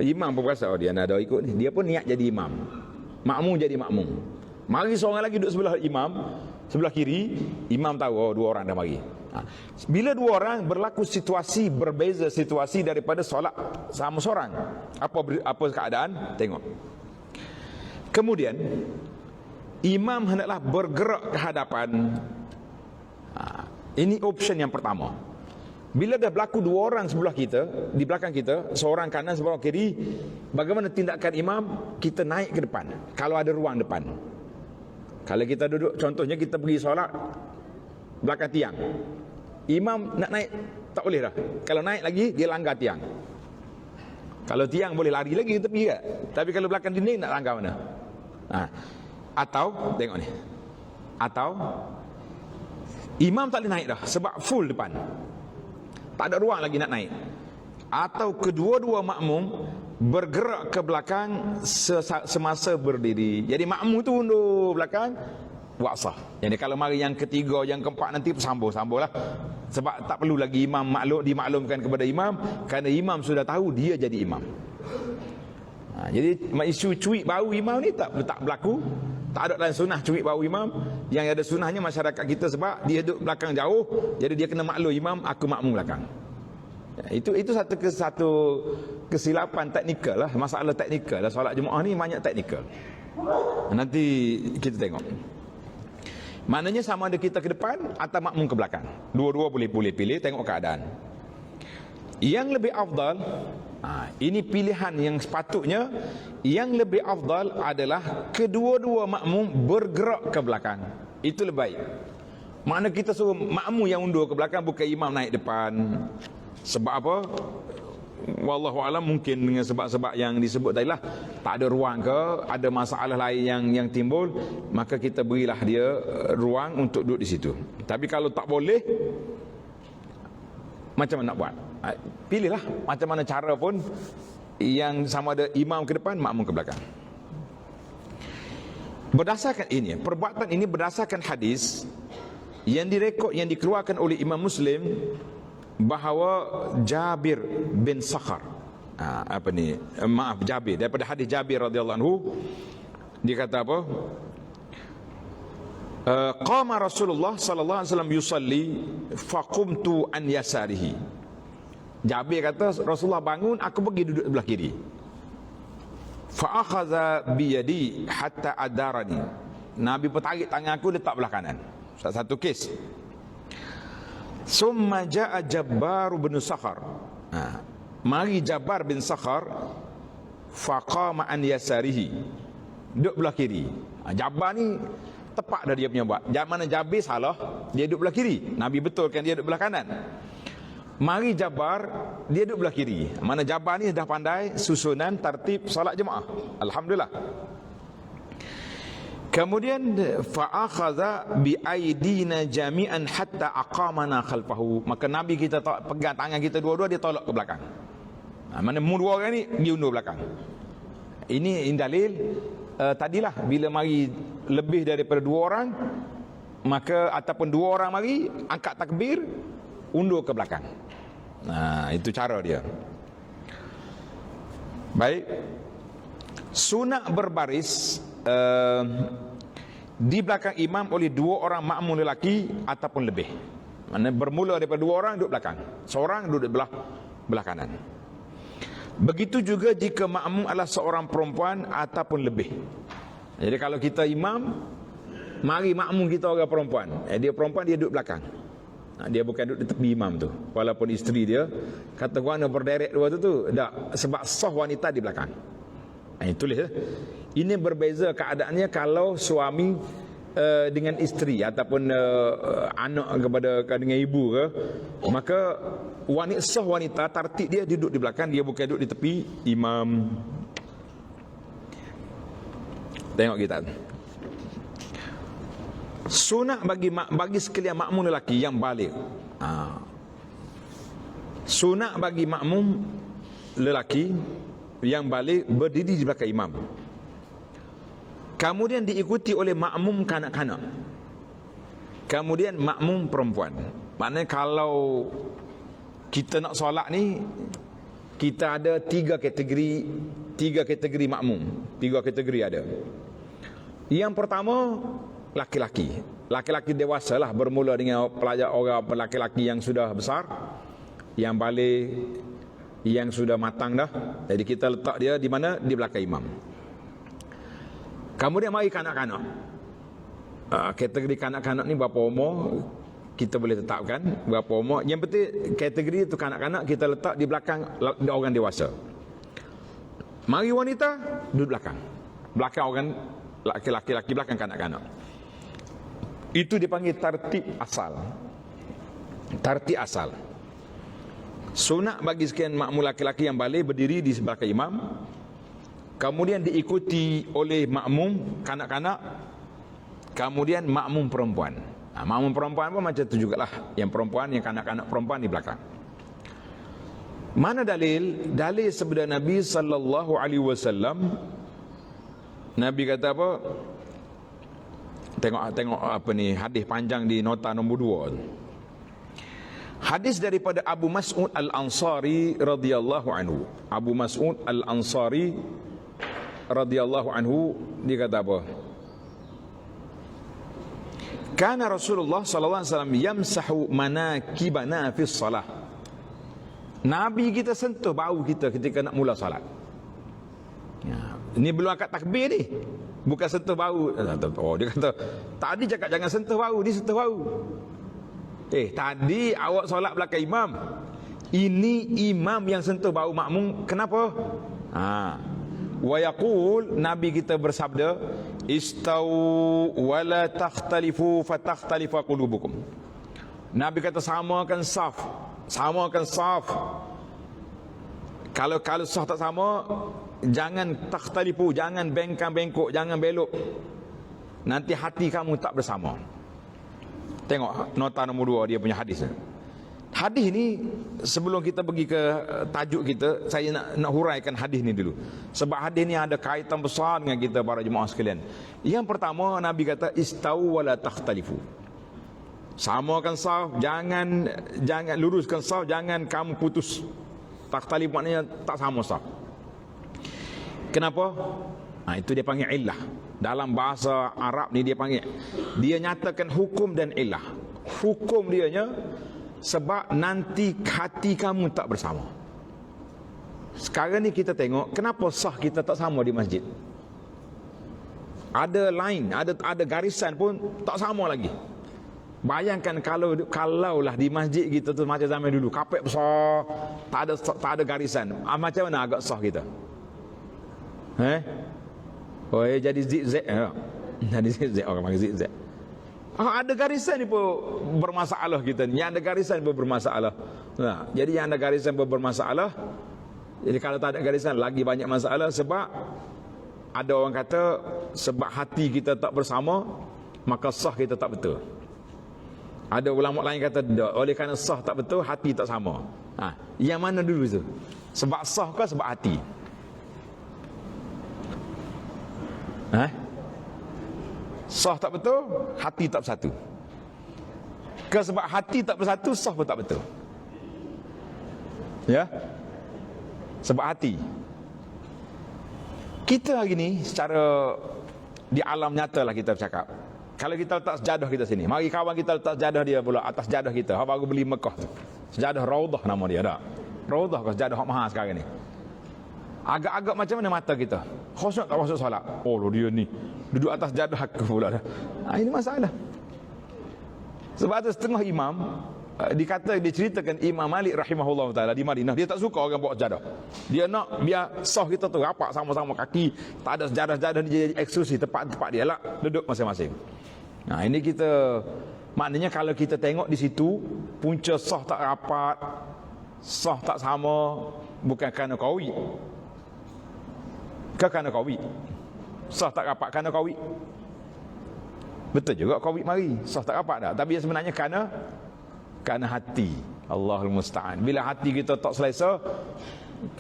Imam pun rasa dia nak ada ikut ni. Dia pun niat jadi imam. Makmum jadi makmum. Mari seorang lagi duduk sebelah imam, sebelah kiri, imam tahu 2 orang dah mari. Bila 2 orang berlaku situasi berbeza situasi daripada solat sama seorang. Apa keadaan? Tengok. Kemudian imam hendaklah bergerak ke hadapan. Ini option yang pertama. Bila dah berlaku 2 orang sebelah kita, di belakang kita, seorang kanan, seorang kiri, bagaimana tindakan imam? Kita naik ke depan kalau ada ruang depan. Kalau kita duduk, contohnya kita pergi solat belakang tiang, imam nak naik, tak boleh dah. Kalau naik lagi, dia langgar tiang. Kalau tiang boleh lari lagi, kita pergi kan? Tapi kalau belakang dinding, nak langgar mana? Atau, tengok ni, atau imam tak boleh naik dah sebab full depan, tak ada ruang lagi nak naik. Atau kedua-dua makmum bergerak ke belakang semasa berdiri. Jadi makmum tu undur belakang, buat sah. Jadi kalau mari yang ketiga, yang keempat nanti sambung-sambunglah. Sebab tak perlu lagi imam dimaklumkan kepada imam, kerana imam sudah tahu dia jadi imam. Jadi isu cuit bau imam ni tak berlaku. Tak ada dalam sunnah cuit bau imam. Yang ada sunnahnya masyarakat kita sebab dia duduk belakang jauh, jadi dia kena maklum imam, aku makmum belakang. Itu satu kesilapan teknikal lah, masalah teknikal lah. Solat Jumaat ni banyak teknikal. Nanti kita tengok. Maknanya sama ada kita ke depan atau makmum ke belakang. Dua-dua boleh pilih, tengok keadaan. Yang lebih afdal, ini pilihan yang sepatutnya, yang lebih afdal adalah kedua-dua makmum bergerak ke belakang. Itu lebih baik. Makna kita suruh makmum yang undur ke belakang, bukan imam naik depan. Sebab apa? Wallahu alam, mungkin dengan sebab-sebab yang disebut tadi lah, tak ada ruang ke, ada masalah lain yang timbul, maka kita berilah dia ruang untuk duduk di situ. Tapi kalau tak boleh, macam mana nak buat? Pilihlah macam mana cara pun, yang sama ada imam ke depan, makmum ke belakang. Berdasarkan ini, perbuatan ini berdasarkan hadis yang direkod, yang dikeluarkan oleh Imam Muslim, bahawa Jabir bin Sakhar, Jabir, daripada hadis Jabir radhiyallahu anhu, dia kata apa? Qama Rasulullah sallallahu alaihi wasallam yusalli faqumtu an yasarihi. Jabir kata, Rasulullah bangun, aku pergi duduk sebelah kiri. Fa akhadha bi yadi hatta adarani. Nabi pun tarik tangan aku, letak belah kanan. Satu kes. Summa ja'a Jabbar bin Sakhar. Mari Jabbar bin Sakhar, faqama an yasarihi, duduk belah kiri. Jabbar ni tepat dah dia punya buat. Mana Jabir salah, dia duduk belah kiri. Nabi betulkan dia duduk belah kanan. Mari Jabbar, dia duduk belah kiri. Mana Jabbar ni dah pandai susunan tertib solat jemaah. Alhamdulillah. Kemudian fa'akhadha bi'aidina jami'an hatta aqamana khalfahu. Maka Nabi kita pegang tangan kita dua-dua, dia tolak ke belakang. Mana mu dua orang ni dia undur belakang. Ini dalil tadilah, bila mari lebih daripada dua orang, maka ataupun dua orang mari, angkat takbir, undur ke belakang. Itu cara dia. Baik. Sunat berbaris di belakang imam oleh dua orang makmum lelaki ataupun lebih. Maksudnya bermula daripada dua orang duduk belakang, seorang duduk belah kanan. Begitu juga jika makmum adalah seorang perempuan ataupun lebih. Jadi kalau kita imam, mari makmum kita orang perempuan, dia perempuan, dia duduk belakang. Dia bukan duduk di tepi imam tu, walaupun isteri dia kata guana berderet dua tu tak, sebab sah wanita di belakang. Tulis. Ini berbeza keadaannya kalau suami dengan isteri ataupun anak dengan ibu ke, maka wanita tertib dia duduk di belakang, dia bukan duduk di tepi imam. Tengok kita. Sunat bagi sekalian makmum lelaki yang baligh. Sunat bagi makmum lelaki yang baligh berdiri di belakang imam, kemudian diikuti oleh makmum kanak-kanak, kemudian makmum perempuan. Maknanya kalau kita nak solat ni, kita ada tiga kategori makmum. Tiga kategori ada. Yang pertama, laki-laki. Laki-laki dewasa lah, bermula dengan pelajar orang laki-laki yang sudah besar, yang baligh, yang sudah matang dah. Jadi kita letak dia di mana? Di belakang imam. Kemudian mari kanak-kanak. Kategori kanak-kanak ni berapa umur kita boleh tetapkan, berapa umur. Yang penting kategori itu kanak-kanak kita letak di belakang orang dewasa. Mari wanita duduk belakang. Belakang orang laki-laki, belakang kanak-kanak. Itu dipanggil tartib asal. Tartib asal. Sunat bagi sekian makmum laki-laki yang baligh berdiri di belakang imam, kemudian diikuti oleh makmum kanak-kanak, kemudian makmum perempuan. Makmum perempuan pun macam tu jugalah, yang perempuan, yang kanak-kanak perempuan di belakang. Mana dalil? Dalil sabda Nabi sallallahu alaihi wasallam. Nabi kata apa? Tengok apa ni, hadis panjang di nota nombor 2. Hadis daripada Abu Mas'ud Al-Ansari radhiyallahu anhu. Abu Mas'ud Al-Ansari radhiyallahu anhu, dia kata apa? Kana Rasulullah sallallahu alaihi wasallam yamsahu manakibana fi shalah. Nabi kita sentuh bau kita ketika nak mula salat. Ini belum akad takbir ni, bukan sentuh bau. Dia kata tadi cakap jangan sentuh bau, ni sentuh bau. Tadi awak solat belakang imam, ini imam yang sentuh bau makmum. Kenapa? Wa yaqul, Nabi kita bersabda, istau wa la takhtalifu fatakhtalifa qulubukum. Nabi kata samakan saf, Samakan saf. Kalau saf tak sama, jangan takhtalifu, jangan bengkok, jangan belok. Nanti hati kamu tak bersama. Tengok nota nombor 2 dia punya hadis. Hadis ni sebelum kita pergi ke tajuk kita, saya nak huraikan hadis ni dulu. Sebab hadis ni ada kaitan besar dengan kita para jemaah sekalian. Yang pertama, Nabi kata istau wala takhtalifu. Samakan saf, jangan luruskan saf, jangan kamu putus. Takhtalif maknanya tak sama saf. Kenapa? Itu dia panggil illah. Dalam bahasa Arab ni dia nyatakan hukum dan illah. Hukum dianya sebab nanti hati kamu tak bersama. Sekarang ni kita tengok kenapa sah kita tak sama di masjid. Ada line, ada garisan pun tak sama lagi. Bayangkan kalaulah di masjid kita tu macam zaman dulu, kapek besar, tak ada garisan. Macam mana agak sah kita? Jadi zigzag. Jadi zigzag, orang panggil zigzag. Ada garisan ni pun bermasalah kita ni. Yang ada garisan pun bermasalah. Jadi yang ada garisan pun bermasalah. Jadi kalau tak ada garisan lagi banyak masalah. Sebab ada orang kata sebab hati kita tak bersama, maka sah kita tak betul. Ada ulama lain kata oleh kerana sah tak betul, hati tak sama. Yang mana dulu tu? Sebab sah ke sebab hati? Sah tak betul, hati tak bersatu. Ke sebab hati tak bersatu, sah pun tak betul. Ya? Sebab hati. Kita hari ni secara di alam nyata lah kita bercakap. Kalau kita letak sejadah kita sini, mari kawan kita letak sejadah dia pula atas sejadah kita. Hak baru beli Mekah tu. Sejadah Raudhah nama dia, tak? Raudhah ke sejadah hak mahal sekarang ni? Agak-agak macam mana mata kita? Khusyuk tak khusyuk solat? Oh dia ni duduk atas sejadah aku pula dah. Ini masalah. Sebab ada setengah imam diceritakan Imam Malik rahimahullah taala di Madinah, dia tak suka orang bawa sejadah. Dia nak biar sah kita tu rapat sama-sama kaki, tak ada sejadah-sejadah dia jadi eksklusif tempat dia lah duduk masing-masing. Ini kita maknanya kalau kita tengok di situ punca sah tak rapat, sah tak sama bukan kerana qawi. Kerana qawi. Sah tak rapat kerana qawi. Betul juga qawi mari, sah tak rapat dah. Tapi sebenarnya kerana hati. Allahul musta'an. Bila hati kita tak selesa,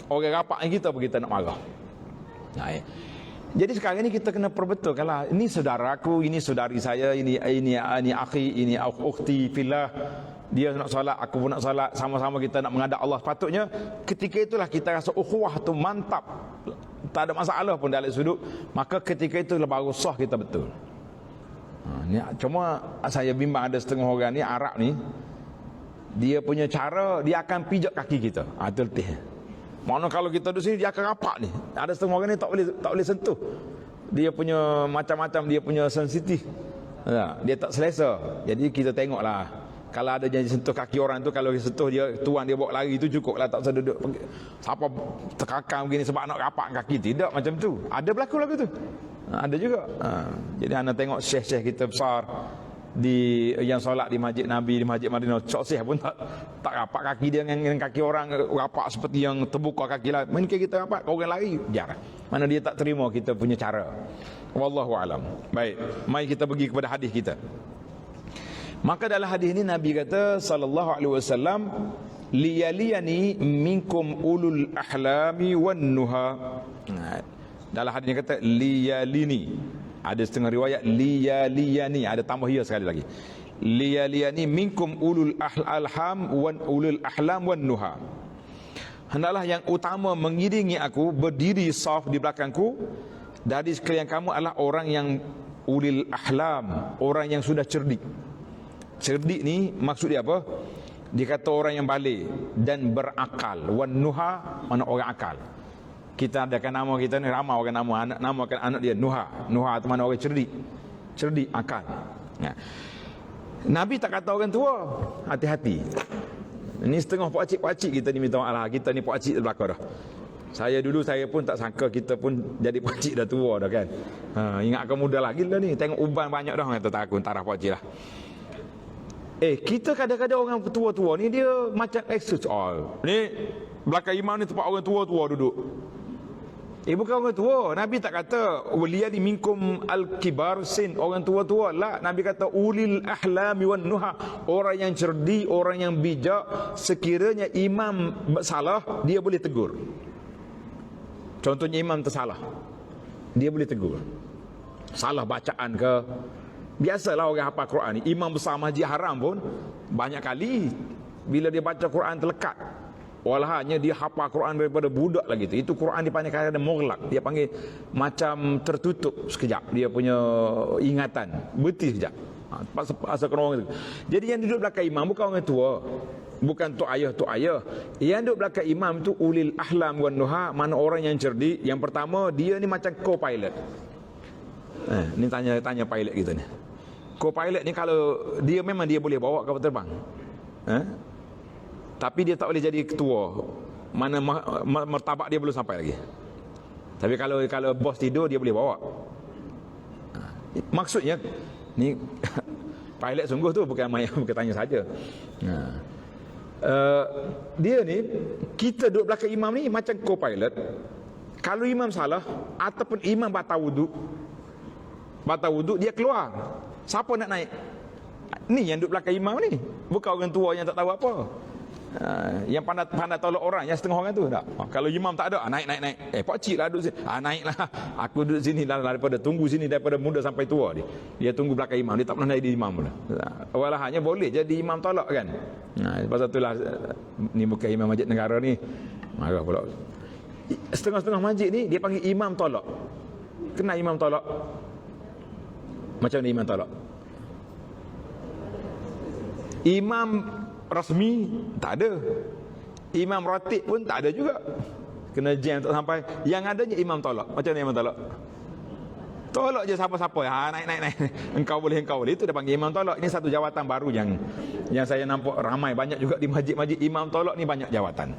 orang rapat dengan kita pun kita nak marah. Jadi sekarang ni kita kena perbetulkanlah, ini saudaraku, ini saudari saya, ini akhi, ini ukhti fillah. Dia nak solat, aku pun nak solat, sama-sama kita nak menghadap Allah. Patutnya ketika itulah kita rasa ukhuwah tu mantap, tak ada masalah pun dalam sudut. Maka ketika itu baru sah kita betul. Cuma saya bimbang ada setengah orang ni Arab ni, dia punya cara dia akan pijak kaki kita. Itu letih. Mana kalau kita duduk sini dia akan rapat ni. Ada setengah orang ni tak boleh sentuh. Dia punya macam-macam, dia punya sensitif. Dia tak selesa. Jadi kita tengoklah. Kalau ada janji sentuh kaki orang tu, kalau dia sentuh dia, tuan dia bawa lari tu cukup lah, tak usah duduk siapa terkakang begini sebab nak rapat kaki. Tidak macam tu. Ada berlaku lagu tu. Ada juga. Jadi anda tengok syekh-syekh kita besar yang solat di masjid Nabi, di masjid Madinah, syekh pun tak rapat kaki dia dengan kaki orang, rapat seperti yang terbuka kaki lah. Mungkin kita rapat, orang lari jarang. Mana dia tak terima kita punya cara. Wallahu alam. Baik, mari kita pergi kepada hadis kita. Maka dalam hadis ini Nabi kata sallallahu alaihi wasallam, liyaliyani minkum ulul ahlami wan nuha. Dalam hadis ini kata liyalini. Ada setengah riwayat liyaliyani, ada tambah ya sekali lagi. Liyaliyani minkum ulul ahlam wan nuha. Hendaklah yang utama mengiringi aku, berdiri saf di belakangku dari sekalian kamu adalah orang yang ulil ahlam, orang yang sudah cerdik. Cerdik ni maksud dia apa? Dia kata orang yang balik dan berakal. Wan nuha mana orang akal. Kita adakan nama kita ni, ramai orang namakan anak dia Nuha. Nuha itu mana orang cerdik. Cerdik, akal. Nabi tak kata orang tua. Hati-hati. Ini setengah pakcik-pakcik kita ni minta maaf lah. Kita ni pakcik belakang dah. Saya dulu saya pun tak sangka kita pun jadi pakcik dah tua dah kan. Ingatkan muda lagi lah ni. Tengok uban banyak dah. Kata tak aku tarah pakcik lah. Kita kadang-kadang orang tua-tua ni dia macam excuse. Ni belakang imam ni tempat orang tua-tua duduk. Bukan orang tua. Nabi tak kata waliyadi minkum al-kibar sin, orang tua-tua lah. Nabi kata ulil ahlami wan nuha, orang yang cerdik, orang yang bijak. Sekiranya imam salah, dia boleh tegur. Contohnya imam tersalah, dia boleh tegur. Salah bacaan ke. Biasalah orang hafal Quran ni, imam besar masjid haram pun banyak kali bila dia baca Quran terlekat. Walahnya dia hafal Quran daripada budak lagi tu. Itu Quran dipanggil kadang-kadang mughlaq. Dia panggil macam tertutup sekejap. Dia punya ingatan berhenti sekejap. Asal kena orang tu. Jadi yang duduk belakang imam bukan orang tua, bukan tok ayah. Yang duduk belakang imam tu ulil ahlam wan nuha, mana orang yang cerdik. Yang pertama, dia ni macam co-pilot. Ni tanya pilot kita ni. Co-pilot ni kalau dia memang dia boleh bawa kapal terbang. Tapi dia tak boleh jadi ketua. Mana martabat dia belum sampai lagi. Tapi kalau bos tidur, dia boleh bawa. Maksudnya ni pilot sungguh tu bukan tanya saja. Dia ni, kita duduk belakang imam ni macam co-pilot. Kalau imam salah ataupun imam batal wuduk, dia keluar. Siapa nak naik? Ni yang duduk belakang imam ni, bukan orang tua yang tak tahu apa. Yang pandai tolak orang, yang setengah orang tu tak. Kalau imam tak ada, naik. Pak cik lah duduk sini. Naiklah. Aku duduk sini daripada tunggu sini daripada muda sampai tua dia tunggu belakang imam. Dia tak pernah jadi imam pun. Walahnya boleh jadi imam tolak kan. Pasal itulah ni bukan imam masjid negara ni. Marah pula. Setengah-setengah masjid ni dia panggil imam tolak. Kena imam tolak. Macam ni imam tolak. Imam rasmi tak ada, imam ratib pun tak ada juga, kena jam tak sampai. Yang adanya imam tolak. Macam mana imam tolak? Tolak je siapa-siapa. Naik. Engkau boleh. Itu dia panggil imam tolak. Ini satu jawatan baru yang saya nampak ramai banyak juga di masjid-masjid. Imam tolak ni banyak jawatan.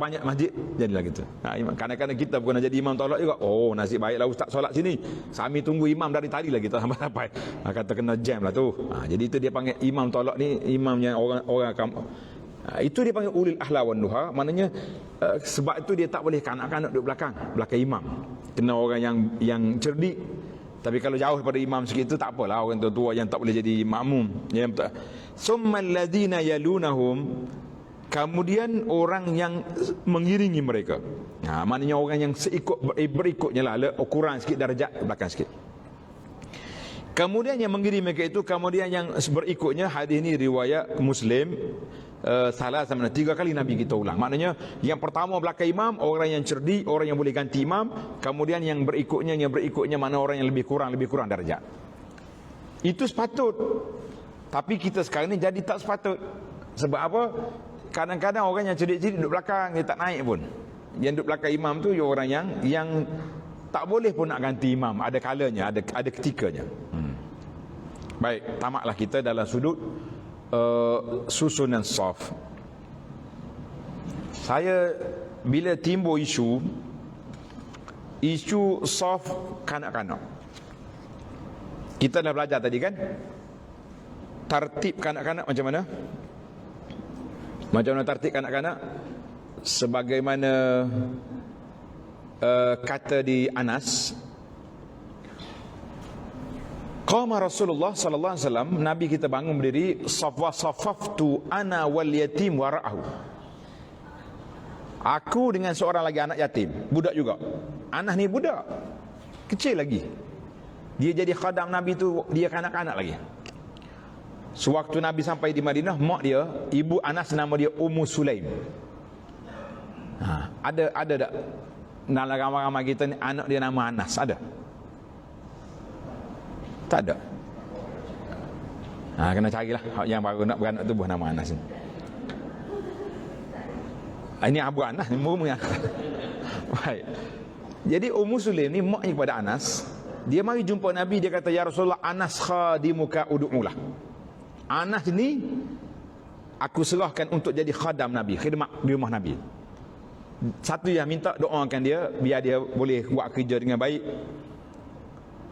Banyak masjid jadilah gitu. Kadang-kadang kita bukan nak jadi imam tolak juga. Nasib baiklah ustaz solat sini. Kami tunggu imam dari tadi lagi tak sampai. Kata kena jam lah tu. Jadi itu dia panggil imam tolak ni, imam yang orang itu dia panggil ulil ahla wan nuha. Maknanya sebab itu dia tak boleh kanak-kanak duduk belakang imam. Kena orang yang cerdik. Tapi kalau jauh daripada imam sikit tu tak apalah, orang tua-tua yang tak boleh jadi makmum. Summal ladzina yalunahum, kemudian orang yang mengiringi mereka. Maknanya orang yang berikutnya lah, ukuran sikit darjat belakang sikit. Kemudian yang mengiringi mereka itu, kemudian yang berikutnya. Hadis ni riwayat Muslim. Salah sama 3 kali Nabi kita ulang. Maknanya yang pertama belakang imam orang yang cerdik, orang yang boleh ganti imam. Kemudian yang berikutnya mana orang yang lebih kurang darjat. Itu sepatut. Tapi kita sekarang ni jadi tak sepatut. Sebab apa? Kadang-kadang orang yang cerdik-cerdik duduk belakang, dia tak naik pun. Yang duduk belakang imam tu orang yang tak boleh pun nak ganti imam. Ada kalanya, ada ketikanya. Baik, tamatlah kita dalam sudut susunan saf. Saya bila timbul isu saf kanak-kanak, kita dah belajar tadi kan, tartib kanak-kanak macam mana tartib kanak-kanak. Sebagaimana kata di Anas, qama Rasulullah sallallahu alaihi wasallam, Nabi kita bangun berdiri, safaftu ana wal yatim wara'ahu. Aku dengan seorang lagi anak yatim, budak juga. Anas ni budak kecil lagi. Dia jadi khadam Nabi tu, dia kanak-kanak lagi. Sewaktu Nabi sampai di Madinah, mak dia, ibu Anas, nama dia Ummu Sulaim. Ada tak dalam ramai-ramai kita ni anak dia nama Anas? Ada? Tak ada. Kena carilah yang baru nak beranak tu buah nama Anas ni. Ini Abu Anas ni umumnya. Baik. Jadi Ummu Sulaim ni mak kepada Anas. Dia mari jumpa Nabi, dia kata, ya Rasulullah, Anas khadimuka ud'ulah. Anas ni aku serahkan untuk jadi khadam Nabi, khidmat di rumah Nabi. Satu yang minta doakan dia biar dia boleh buat kerja dengan baik.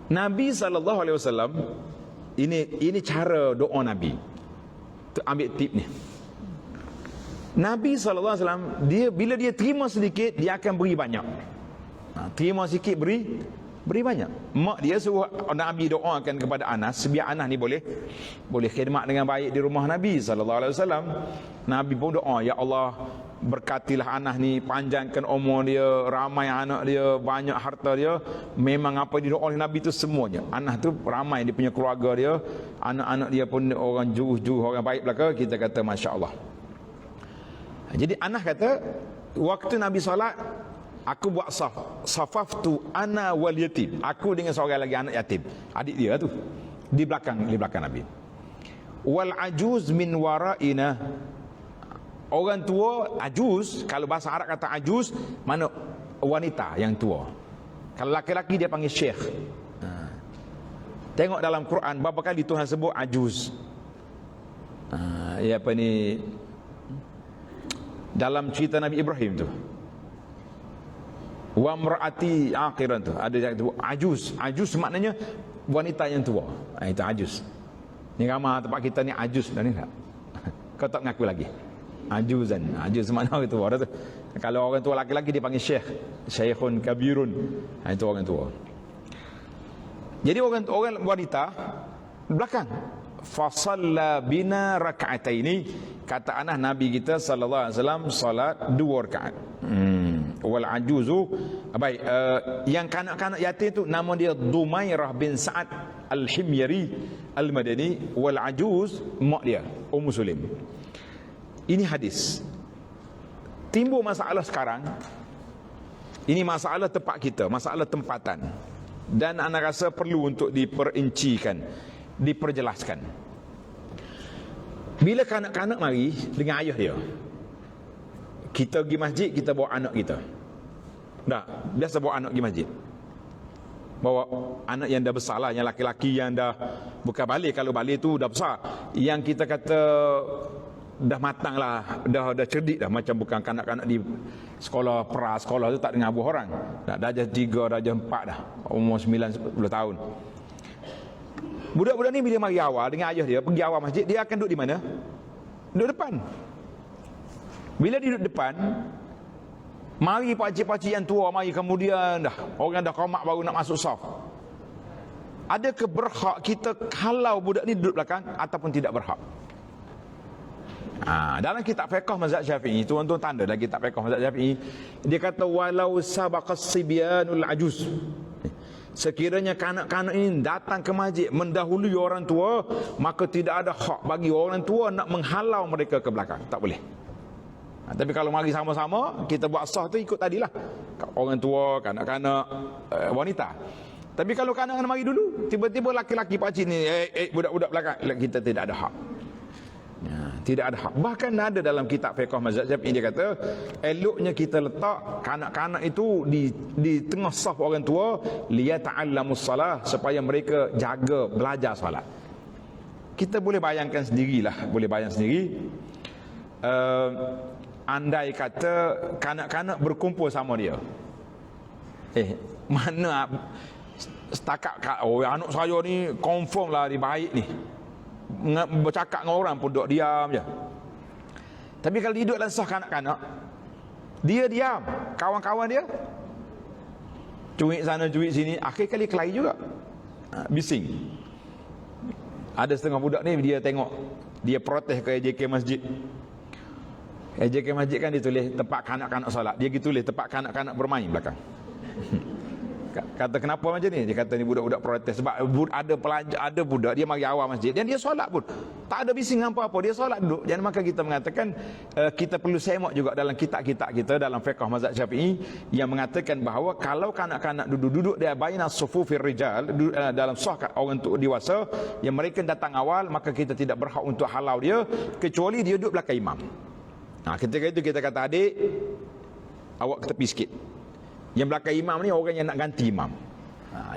Nabi SAW, ini cara doa Nabi. ambil tip ni. Nabi SAW, dia bila dia terima sedikit, dia akan beri banyak. Terima sikit, beri banyak. Mak dia suruh Nabi doakan kepada Anas, biar Anas ni boleh khidmat dengan baik di rumah Nabi SAW. Nabi pun doa, ya Allah, berkatilah Anas ni, panjangkan umur dia, ramai anak dia, banyak harta dia. Memang apa dia doa oleh Nabi tu semuanya. Anas tu ramai dia punya keluarga dia, anak-anak dia pun orang juh, orang baik belaka. Kita kata Masya Allah. Jadi Anas kata, waktu Nabi solat, aku buat safaftu ana wal yatim. Aku dengan seorang lagi anak yatim, adik dia tu, di belakang Nabi. Wal ajuz min waraina. Orang tua, ajuz, kalau bahasa Arab kata ajuz, mana wanita yang tua. Kalau laki-laki dia panggil syekh. Tengok dalam Quran berapa kali Tuhan sebut ajuz. Apa ni, dalam cerita Nabi Ibrahim tu, wa mar'ati akhiran tu, ada yang tu ajuz maknanya wanita yang tua. Itu ajuz. Ni ramai tempat kita ni ajuz dah ni tak. Kau tak mengaku lagi. Ajuz makna orang tua dah tu. Kalau orang tua laki-laki dia panggil syekh, syekhun kabirun. Itu orang tua. Jadi orang wanita belakang. Fasalla bina raka'ataini. Kata Anas, Nabi kita sallallahu alaihi wasallam salat 2 rakaat. Wal ajuzu, baik, yang kanak-kanak yatim tu nama dia Dumairah bin Sa'ad Al-Himyari Al-Madani. Wal ajuz mak dia Ummu Sulaim. Ini hadis. Timbul masalah sekarang. Ini masalah tempat kita, masalah tempatan. Dan ana rasa perlu untuk diperincikan, diperjelaskan. Bila kanak-kanak mari dengan ayah dia, kita pergi masjid, kita bawa anak kita. Dah, biasa bawa anak pergi masjid. Bawa anak yang dah besar lah, yang laki-laki yang dah, bukan balik, kalau balik tu dah besar. Yang kita kata dah matang lah, dah cerdik dah, macam bukan kanak-kanak di sekolah sekolah tu tak dengar abuh orang. Darjah 3, darjah 4 dah, umur 9-10 tahun. Budak-budak ni bila mari awal dengan ayah dia, pergi awal masjid, dia akan duduk di mana? Duduk depan. Bila dia duduk depan, mari pakcik-pakcik yang tua mari, kemudian dah orang dah qomat baru nak masuk saf. Adakah berhak kita halau budak ni duduk belakang ataupun tidak berhak? Dalam kitab fiqh mazhab Syafi'i, tuan-tuan tanda dalam kitab fiqh mazhab Syafi'i, dia kata walau sabaqas sibyanul ajuz. Sekiranya kanak-kanak ini datang ke masjid mendahului orang tua, maka tidak ada hak bagi orang tua nak menghalau mereka ke belakang. Tak boleh. Tapi kalau mari sama-sama, kita buat sah tu ikut tadilah. Orang tua, kanak-kanak, wanita. Tapi kalau kanak-kanak mari dulu, tiba-tiba laki-laki pakcik ni, budak-budak belakang, kita tidak ada hak. Tidak ada hak. Bahkan ada dalam kitab fiqh mazhab Syafi'i, dia kata eloknya kita letak kanak-kanak itu di tengah saf orang tua, liyata'allamus salah, supaya mereka jaga belajar solat. Kita boleh bayangkan sendirilah, andai kata kanak-kanak berkumpul sama dia, mana setakat anak saya ni confirm lah dia baik ni, bercakap dengan orang pun duduk diam je. Tapi kalau dia duduk dalam sah kanak-kanak, dia diam, kawan-kawan dia cuik sana cuik sini, akhir kali kelahi juga, bising. Ada setengah budak ni, dia tengok, dia protes ke AJK masjid. AJK masjid kan dia tulis tempat kanak-kanak solat, dia gitu tulis tempat kanak-kanak bermain belakang. Kata kenapa macam ni? Dia kata ni budak-budak protes. Sebab ada pelajar, ada budak dia mari awal masjid dan dia solat pun tak ada bising apa-apa, dia solat duduk. Dan maka kita mengatakan kita perlu semak juga dalam kitab-kitab kita dalam fiqh mazhab Syafi'i yang mengatakan bahawa kalau kanak-kanak duduk di baina sufufir rijal, dalam sah orang untuk dewasa yang mereka datang awal, maka kita tidak berhak untuk halau dia kecuali dia duduk belakang imam. Ketika itu kita kata, adik, awak ke tepi sikit. Yang belakang imam ni orang yang nak ganti imam.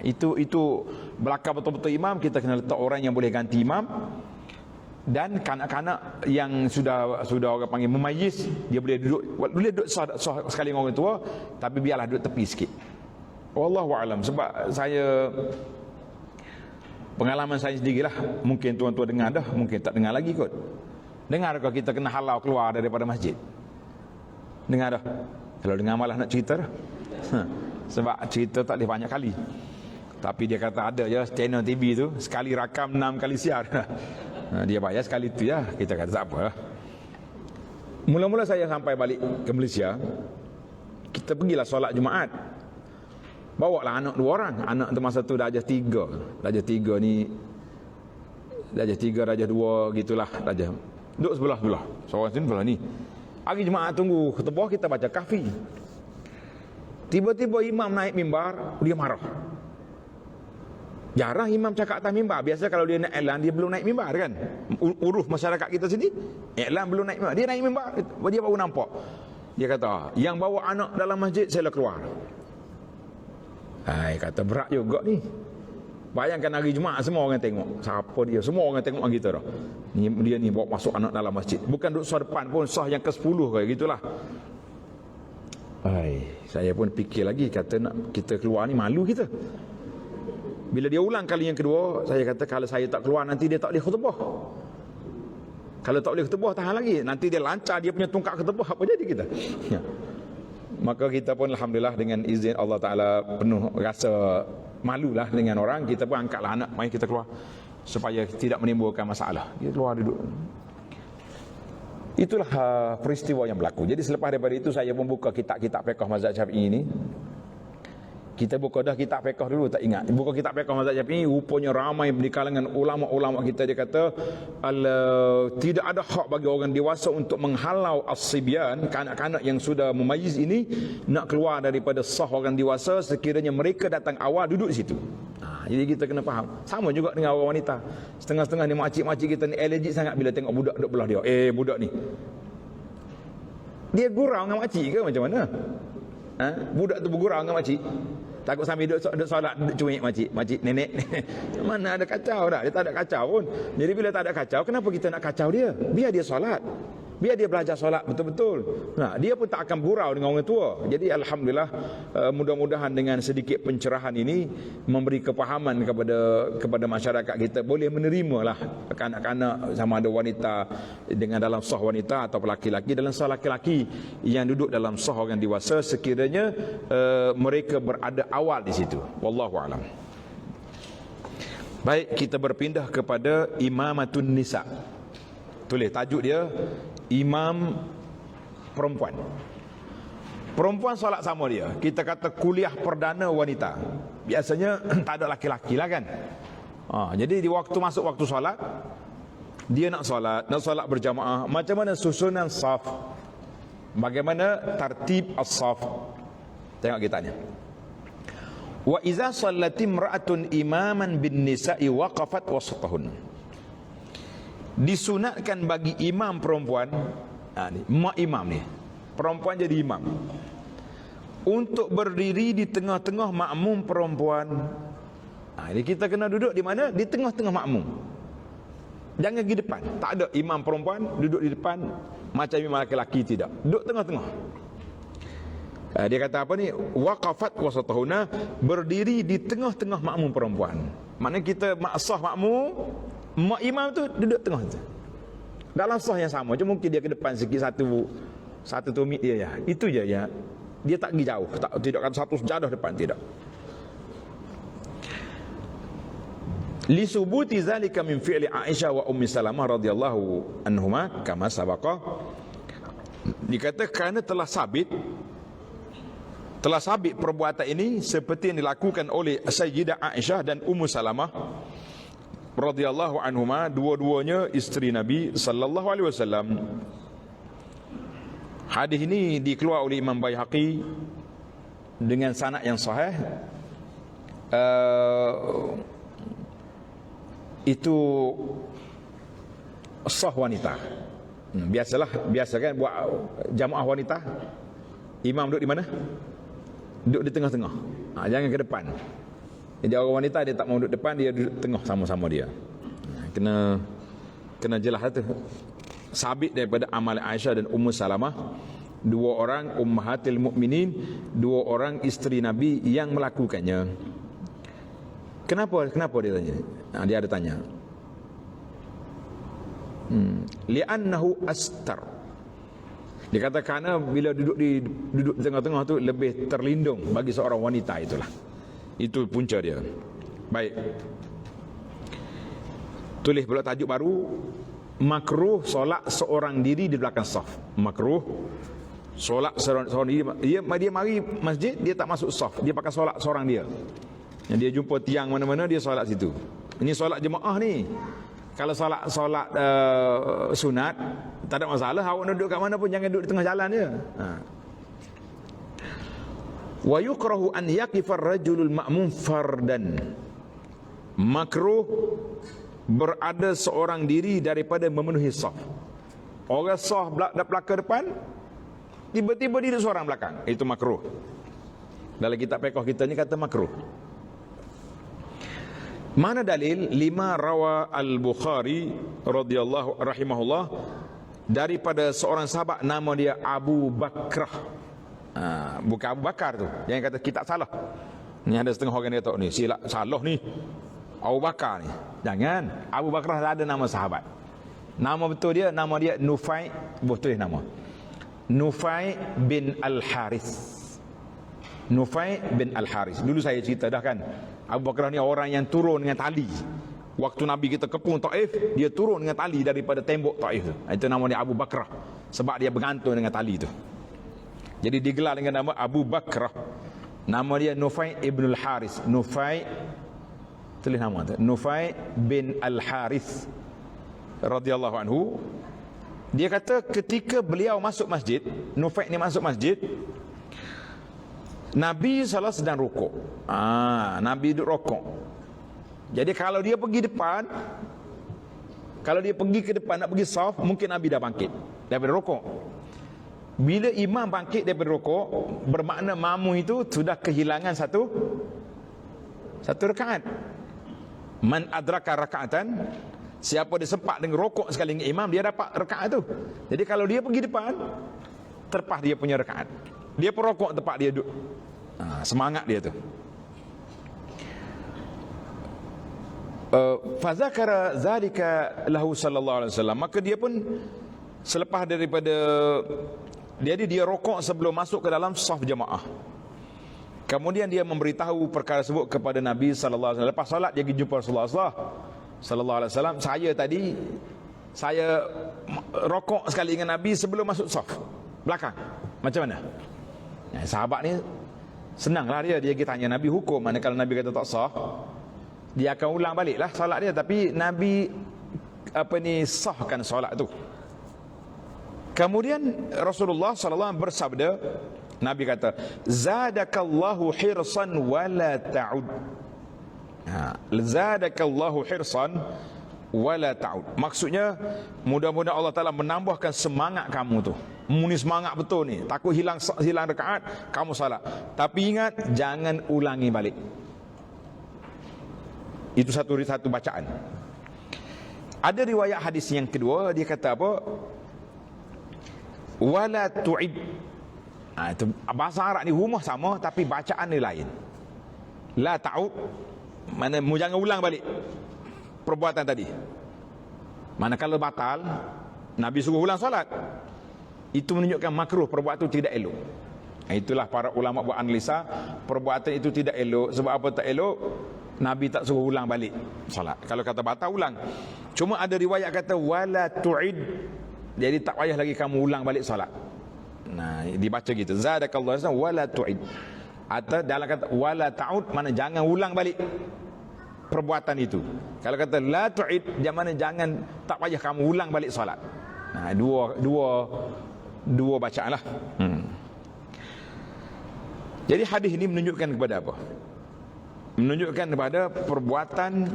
Itu belakang betul-betul imam, kita kena letak orang yang boleh ganti imam. Dan kanak-kanak yang sudah orang panggil memayis, dia boleh duduk sah sekali dengan orang tua, tapi biarlah duduk tepi sikit. Wallahu a'lam. Sebab saya, pengalaman saya sendirilah, mungkin tuan-tuan dengar dah, mungkin tak dengar lagi kot. Dengar kau kita kena halau keluar daripada masjid? Dengar dah. Kalau dengar malah nak cerita dah. Sebab cerita tak boleh banyak kali. Tapi dia kata ada je channel TV tu sekali rakam 6 kali siar. Dia bayar sekali tu ya. Kita kata tak apa. Mula-mula saya sampai balik ke Malaysia, kita pergilah solat Jumaat. Bawa lah anak 2 orang. Anak tu masa tu darjah 3. Darjah 3 ni darjah 3, darjah 2 gitulah darjah. Duduk sebelah-sebelah. Seorang sini sebelah ni. Hari Jumaat tunggu khutbah, kita baca kafi. Tiba-tiba imam naik mimbar, dia marah. Jarang imam cakap atas mimbar. Biasa kalau dia nak iklan, dia belum naik mimbar kan. Uruf masyarakat kita sini, iklan belum naik mimbar. Dia naik mimbar, dia baru nampak. Dia kata, yang bawa anak dalam masjid, saya keluar. Hai, kata berat juga ni. Bayangkan hari Jumaat semua orang tengok. Siapa dia? Semua orang tengok kita dah. Dia ni bawa masuk anak dalam masjid. Bukan duduk sah depan pun, sah yang ke-10 kayak gitulah. Hai, saya pun fikir lagi, kata nak kita keluar ni malu kita. Bila dia ulang kali yang kedua, saya kata kalau saya tak keluar nanti dia tak boleh khutbah. Kalau tak boleh khutbah tahan lagi. Nanti dia lancar dia punya tungkak khutbah, apa jadi kita? Ya. Maka kita pun alhamdulillah dengan izin Allah Ta'ala penuh rasa malulah dengan orang. Kita pun angkatlah anak, mari kita keluar supaya tidak menimbulkan masalah. Dia keluar duduk. Itulah peristiwa yang berlaku. Jadi selepas daripada itu saya pun buka kitab-kitab fiqh mazhab Syafi'i ini. Kita buka dah kitab fiqh dulu, tak ingat. Buka kitab fiqh mazhab Syafi'i, rupanya ramai di kalangan ulama-ulama kita. Dia kata tidak ada hak bagi orang dewasa untuk menghalau as-sibyan, kanak-kanak yang sudah memayyiz ini nak keluar daripada sah orang dewasa sekiranya mereka datang awal duduk di situ. Jadi kita kena faham. Sama juga dengan orang wanita. Setengah-setengah ni makcik-makcik kita ni allergic sangat bila tengok budak duduk belah dia. Budak ni, dia gurau dengan makcik ke macam mana? Budak tu bergurau dengan makcik. Takut sambil duduk solat, duduk cuik makcik nenek. Mana ada kacau dah. Dia tak ada kacau pun. Jadi bila tak ada kacau, kenapa kita nak kacau dia? Biar dia solat. Biar dia belajar solat betul-betul. Nah, dia pun tak akan bergurau dengan orang tua. Jadi alhamdulillah, mudah-mudahan dengan sedikit pencerahan ini memberi kepahaman kepada masyarakat kita, boleh menerimalah kanak-kanak sama ada wanita dengan dalam sah wanita atau laki-laki dalam sah laki-laki yang duduk dalam sah orang dewasa sekiranya mereka berada awal di situ. Wallahu a'lam. Baik, kita berpindah kepada imamatun nisa. Tulis tajuk dia, imam perempuan. Perempuan solat sama dia. Kita kata kuliah perdana wanita. Biasanya tak ada laki-laki lah kan. Jadi di waktu masuk waktu solat, dia nak solat berjamaah. Macam mana susunan saf? Bagaimana tartib as-saf? Tengok kita tanya. Wa iza sallati imra'atun imaman bin nisa'i waqafat wasatahun. Disunatkan bagi imam perempuan, mak imam ni, perempuan jadi imam, untuk berdiri di tengah-tengah makmum perempuan. Jadi kita kena duduk di mana? Di tengah-tengah makmum. Jangan di depan. Tak ada imam perempuan duduk di depan macam imam lelaki, tidak. Duduk tengah-tengah. Dia kata apa ni? Waqafat wasatahuna, berdiri di tengah-tengah makmum perempuan. Maknanya kita maksah makmum, mak imam tu duduk tengah tu. Dalam sah yang sama, cuma mungkin dia ke depan sikit, satu tumit dia ya. Itu je ya. Dia tak pergi jauh, tidak akan satu sejadah depan, tidak. Li subuti zalika min fi'li Aisyah wa Ummi Salamah radhiyallahu anhuma kama sabaqa. Dikatakan telah sabit perbuatan ini seperti yang dilakukan oleh Sayyidah Aisyah dan Ummu Salamah radhiyallahu anhuma, dua-duanya isteri Nabi sallallahu alaihi wasallam. Hadis ini dikeluarkan oleh Imam Baihaqi dengan sanad yang sahih. Itu sah wanita. Biasa kan buat jamaah wanita, imam duduk di mana? Duduk di tengah-tengah. Jangan ke depan. Jadi orang wanita dia tak mau duduk depan, dia duduk tengah sama-sama dia. Kena jelas tu. Sabit daripada amal Aisyah dan Ummu Salamah, dua orang ummahatil mukminin, dua orang isteri Nabi yang melakukannya. Kenapa dia tanya? Dia ada tanya. Li'annahu astar. Dia kata kerana bila duduk di tengah-tengah tu lebih terlindung bagi seorang wanita, itulah. Itu punca dia. Baik. Tulis pula tajuk baru, makruh solat seorang diri di belakang saf. Makruh solat seorang diri. Dia mari masjid, dia tak masuk saf, dia pakai solat seorang dia. Yang dia jumpa tiang mana-mana, dia solat situ. Ini solat jemaah ni. Kalau solat sunat, tak ada masalah, awak duduk kat mana pun, jangan duduk di tengah jalan dia. Wa yukrahu an yaqifa ar-rajulul ma'mum fardan. Makruh berada seorang diri daripada memenuhi saf. Orang saf belakang depan, tiba-tiba dia seorang belakang, itu makruh. Dalam kitab fiqh kita ni kata makruh. Mana dalil? Lima rawa al-Bukhari radhiyallahu rahimahullah daripada seorang sahabat nama dia Abu Bakrah. Bukan Abu Bakar tu. Jangan kata kita salah. Ni ada setengah orang dia tahu ni, silap salah ni. Abu Bakar ni. Jangan. Abu Bakrah ada nama sahabat. Nama betul dia, nama dia Nufai, betul nama. Nufai bin Al-Haris. Nufai bin Al-Haris. Dulu saya cerita dah kan. Abu Bakrah ni orang yang turun dengan tali. Waktu Nabi kita kepung Taif, dia turun dengan tali daripada tembok Taif. Itu nama dia Abu Bakrah. Sebab dia bergantung dengan tali tu. Jadi digelar dengan nama Abu Bakrah. Nama dia Nufai ibn Al-Haris. Nufai, tulis nama tu, Nufai bin Al-Haris radhiyallahu anhu. Dia kata ketika beliau masuk masjid, Nufai ni masuk masjid, Nabi SAW sedang rukuk. Nabi duduk rukuk. Jadi kalau dia pergi depan, kalau dia pergi ke depan nak pergi saf, mungkin Nabi dah bangkit daripada rukuk. Bila imam bangkit daripada rukuk, bermakna makmum itu sudah kehilangan satu rakaat. Man adraka rakaatan, siapa dia sempat dengan rukuk sekali dengan imam, dia dapat rakaat tu. Jadi kalau dia pergi depan, terlepas dia punya rakaat. Dia pun rukuk tempat dia duduk. Semangat dia tu. Fazakara zalika lahu sallallahu alaihi wasallam. Maka dia pun selepas daripada dia rukuk sebelum masuk ke dalam saf jemaah. Kemudian dia memberitahu perkara tersebut kepada Nabi sallallahu alaihi wasallam. Lepas solat dia pergi jumpa Rasulullah sallallahu alaihi wasallam. Saya rukuk sekali dengan Nabi sebelum masuk saf belakang. Macam mana? Sahabat ni senanglah dia pergi tanya Nabi hukum. Mana kalau Nabi kata tak sah, dia akan ulang baliklah solat dia. Tapi Nabi sahkan solat tu. Kemudian Rasulullah SAW bersabda, Nabi kata, zadakallahu hirsan wala ta'ud. Zadakallahu hirsan wala ta'ud. Maksudnya mudah-mudahan Allah Ta'ala menambahkan semangat kamu tu. Muni semangat betul ni, takut hilang rakaat, kamu salat. Tapi ingat, jangan ulangi balik. Itu satu bacaan. Ada riwayat hadis yang kedua, dia kata apa? Wala tu'id. Itu bahasa Arab ni rumah sama, tapi bacaan dia lain. La ta'ud, mana jangan ulang balik perbuatan tadi. Mana kalau batal, Nabi suruh ulang solat, itu menunjukkan makruh, perbuatan itu tidak elok. Itulah para ulama buat analisa, perbuatan itu tidak elok. Sebab apa tak elok? Nabi tak suruh ulang balik solat. Kalau kata batal, ulang. Cuma ada riwayat kata wala tu'id, jadi tak payah lagi kamu ulang balik solat. Nah, dibaca gitu, zadakallahu hirsan wala tu'id. Atau dalam kata wala ta'ud, mana jangan ulang balik perbuatan itu. Kalau kata la tu'id, jangan tak payah kamu ulang balik solat. Nah, dua bacaan lah. Jadi hadis ini menunjukkan kepada apa? Menunjukkan kepada perbuatan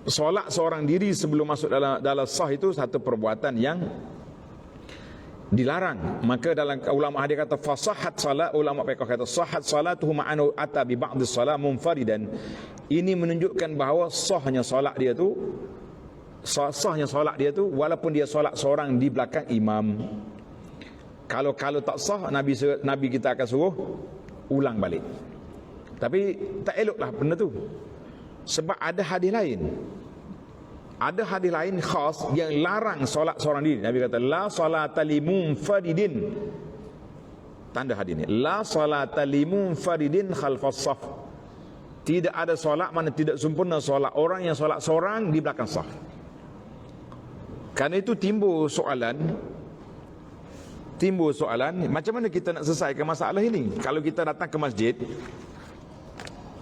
solat seorang diri sebelum masuk dalam sah itu satu perbuatan yang dilarang. Maka dalam ulama hadis kata fasahat salat, ulama fiqh kata sahat salatuhu ma'anu ata bi ba'd as-salat munfaridan. Ini menunjukkan bahawa sahnya solat dia tu walaupun dia solat seorang di belakang imam. Kalau tak sah, Nabi kita akan suruh ulang balik. Tapi tak eloklah benda tu. Sebab ada hadis lain. Ada hadis lain khas yang larang solat seorang diri. Nabi kata la salata limunfaridin. Tanda hadis ni, la salata limunfaridin khalfas saf. Tidak ada solat, mana tidak sempurna solat orang yang solat seorang di belakang saf. Karena itu timbul soalan, macam mana kita nak selesaikan masalah ini? Kalau kita datang ke masjid,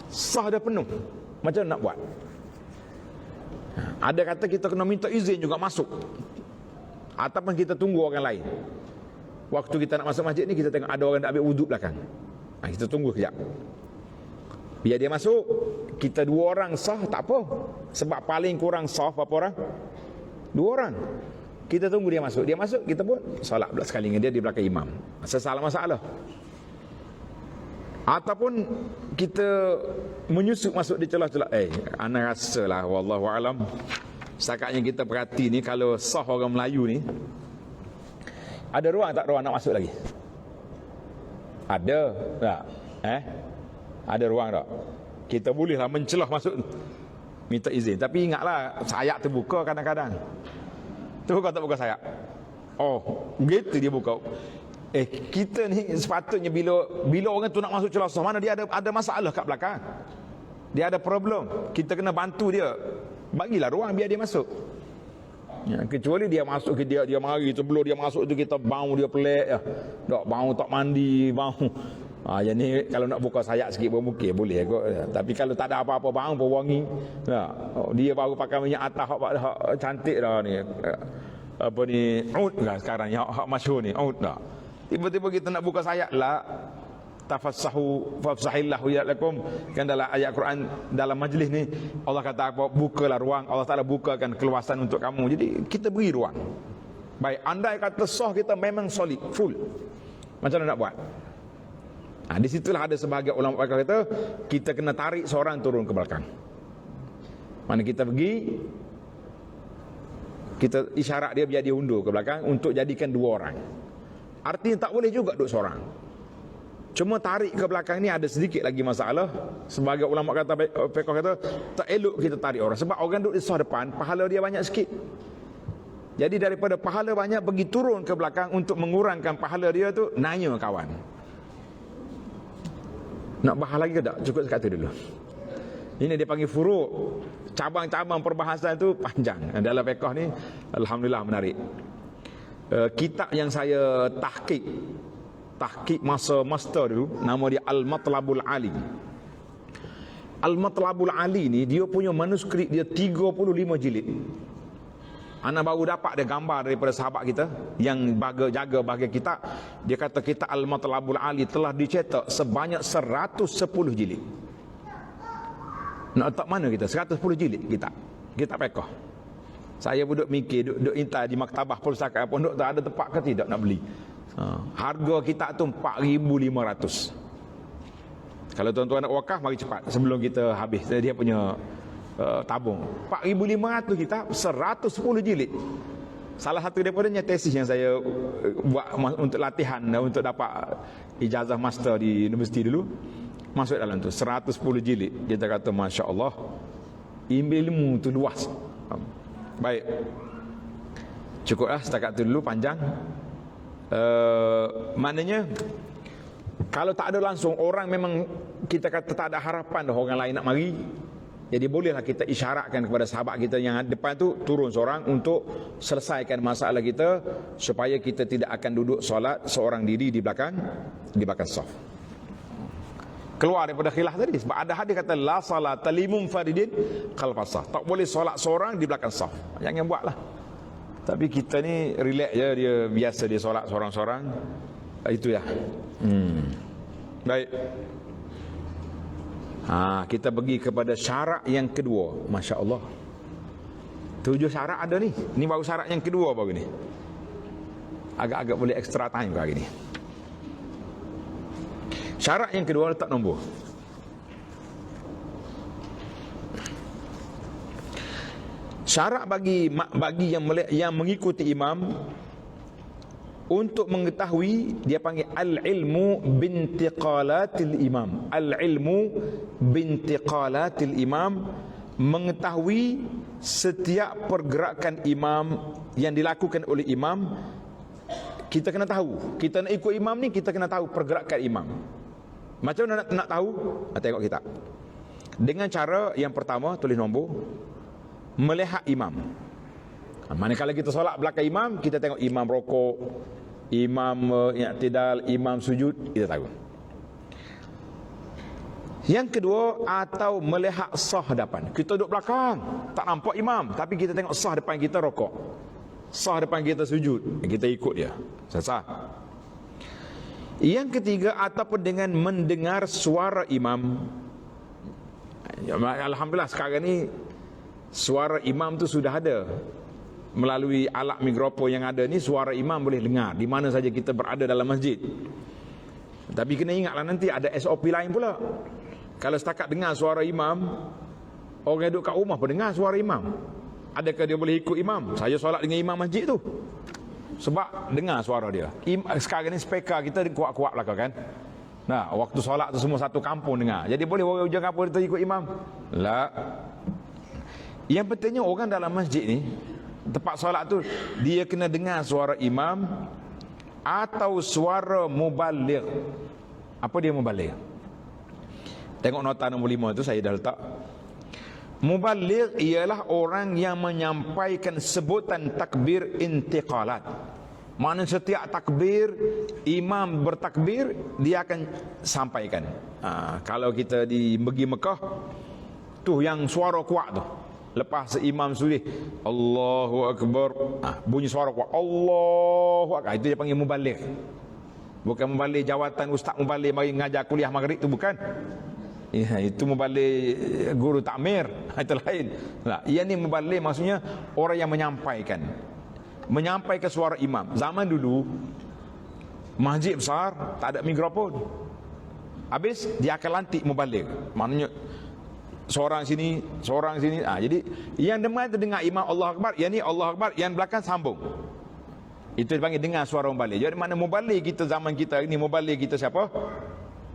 sah dah penuh, macam mana nak buat? Ada kata kita kena minta izin juga masuk, ataupun kita tunggu orang lain. Waktu kita nak masuk masjid ni, kita tengok ada orang nak ambil wuduk belakang, kita tunggu kejap, biar dia masuk. Kita 2 orang sah tak apa, sebab paling kurang sah berapa orang? 2 orang. Kita tunggu dia masuk, kita pun solat pula sekali dengan dia di belakang imam. Sesalah masalah. Ataupun kita menyusup masuk di celah-celah. Ana rasalah wallahu alam, setakat yang kita perhati ni, kalau sah orang Melayu ni, ada ruang tak ruang nak masuk lagi? Ada tak? Ada ruang tak? Kita bolehlah mencelah masuk, minta izin. Tapi ingatlah, sayap terbuka kadang-kadang. Tu kau tak buka sayap. Oh, begitu dia buka. Kita ni sepatutnya bila orang tu nak masuk celah sah, mana dia ada masalah kat belakang, dia ada problem, kita kena bantu dia, bagilah ruang biar dia masuk. Kecuali dia masuk ke dia mari sebelum dia masuk tu kita bau dia pelik ya. Tak bau, tak mandi, bau. Yang ni kalau nak buka sayap sikit pun mungkin boleh kot. Tapi kalau tak ada apa-apa bau pun wangi. Dia baru pakai minyak atas hak cantik dah ni. Apa ni? Ud lah sekarang yang hak masyhur ni. Ud dah. Tiba-tiba kita nak buka sayap lah. Tafassahu fafsahillahu lakum. Kan dalam ayat Quran dalam majlis ni Allah kata apa? Bukalah ruang. Allah Taala bukakan keluasan untuk kamu. Jadi kita beri ruang. Baik, andai kata sah kita memang solid, full, macam mana nak buat? Di situlah ada sebahagian ulama kata kita kena tarik seorang turun ke belakang. Mana kita pergi, kita isyarat dia biar dia undur ke belakang untuk jadikan 2 orang. Artinya tak boleh juga duduk seorang. Cuma tarik ke belakang ni ada sedikit lagi masalah. Sebagai ulama kata, fiqh kata tak elok kita tarik orang, sebab orang duduk di sah depan, pahala dia banyak sikit. Jadi daripada pahala banyak, pergi turun ke belakang untuk mengurangkan pahala dia tu, nanya kawan. Nak bahas lagi ke tak? Cukup sekat tu dulu. Ini dia panggil furuk. Cabang-cabang perbahasan tu panjang. Dalam fiqh ni alhamdulillah menarik. Kitab yang saya tahqiq masa master dulu, nama dia Al-Matlabul Ali. Al-Matlabul Ali ni dia punya manuskrip dia 35 jilid. Ana baru dapat dia gambar daripada sahabat kita yang jaga bahagian kitab. Dia kata kitab Al-Matlabul Ali telah dicetak sebanyak 110 jilid. Nak letak mana kita? 110 jilid kitab fiqh. Saya duduk mikir, duduk intai di maktabah Pusaka Pondok, tak ada tempat ke tidak nak beli. Harga kitab tu 4,500. Kalau tuan-tuan nak wakaf, mari cepat sebelum kita habis dia punya tabung. 4,500 kitab, 110 jilid. Salah satu daripadanya tesis yang saya buat untuk latihan, untuk dapat ijazah master di universiti dulu, masuk dalam tu 110 jilid. Kita kata Masya Allah, ilmu tu luas. Baik, cukuplah setakat tu dulu, panjang. Maknanya kalau tak ada langsung orang, memang kita kata tak ada harapan dah orang lain nak mari. Jadi bolehlah kita isyaratkan kepada sahabat kita yang depan tu turun seorang untuk selesaikan masalah kita, supaya kita tidak akan duduk solat seorang diri di belakang saf. Keluar daripada khilaf tadi, sebab ada hadis kata la salata limunfaridin khalfas saf. Tak boleh solat seorang di belakang saf. Jangan buatlah. Tapi kita ni relax je, dia biasa dia solat seorang-seorang. Itu ya. Baik. Kita pergi kepada syarat yang kedua. Masya Allah, 7 syarat ada ni. Ni baru syarat yang kedua baru ni. Agak-agak boleh extra time ke hari ni. Syarat yang kedua letak nombor. Syarat bagi yang mengikuti imam untuk mengetahui, dia panggil al-ilmu bintiqalatil imam. Al-ilmu bintiqalatil imam, mengetahui setiap pergerakan imam yang dilakukan oleh imam, kita kena tahu. Kita nak ikut imam ni, kita kena tahu pergerakan imam. Macam mana nak tahu? Tengok kita. Dengan cara yang pertama, tulis nombor, melihat imam. Manakala kita solat belakang imam, kita tengok imam rokok, imam i'tidal, imam sujud, kita tahu. Yang kedua, atau melihat sah depan. Kita duduk belakang, tak nampak imam, tapi kita tengok sah depan kita rokok, sah depan kita sujud, kita ikut dia, sah. Yang ketiga, ataupun dengan mendengar suara imam. Alhamdulillah sekarang ni suara imam tu sudah ada. Melalui alat mikrofon yang ada ni, suara imam boleh dengar di mana saja kita berada dalam masjid. Tapi kena ingatlah, nanti ada SOP lain pula. Kalau setakat dengar suara imam, orang yang duduk kat rumah pun dengar suara imam, adakah dia boleh ikut imam? Saya solat dengan imam masjid tu, sebab dengar suara dia. Sekarang ni speaker kita kuat-kuat belakang kan. Nah, waktu solat tu semua satu kampung dengar. Jadi boleh orang hujung kampung tu ikut imam? La. Yang pentingnya orang dalam masjid ni, tempat solat tu, dia kena dengar suara imam atau suara mubaligh. Apa dia mubaligh? Tengok nota nombor 5 tu saya dah letak. Mubaligh ialah orang yang menyampaikan sebutan takbir intiqalat. Maknanya setiap takbir, imam bertakbir, dia akan sampaikan. Kalau kita pergi Mekah, tu yang suara kuat tu, lepas imam sudah Allahu Akbar, bunyi suara kuat, Allahu Akbar, itu dia panggil mubaligh. Bukan mubaligh jawatan ustaz mubaligh mari ngajar kuliah maghrib tu, bukan. Ya, itu mubaligh guru takmir, itu lain. Nah, ia ni mubaligh maksudnya orang yang menyampaikan suara imam. Zaman dulu masjid besar tak ada mikrofon. Habis dia akan lantik mubaligh. Maknanya seorang sini. Jadi yang dengar imam Allah Akbar, yang ni Allah Akbar, yang belakang sambung. Itu dipanggil dengar suara mubaligh. Jadi mana mubaligh kita zaman kita ini, mubaligh kita siapa?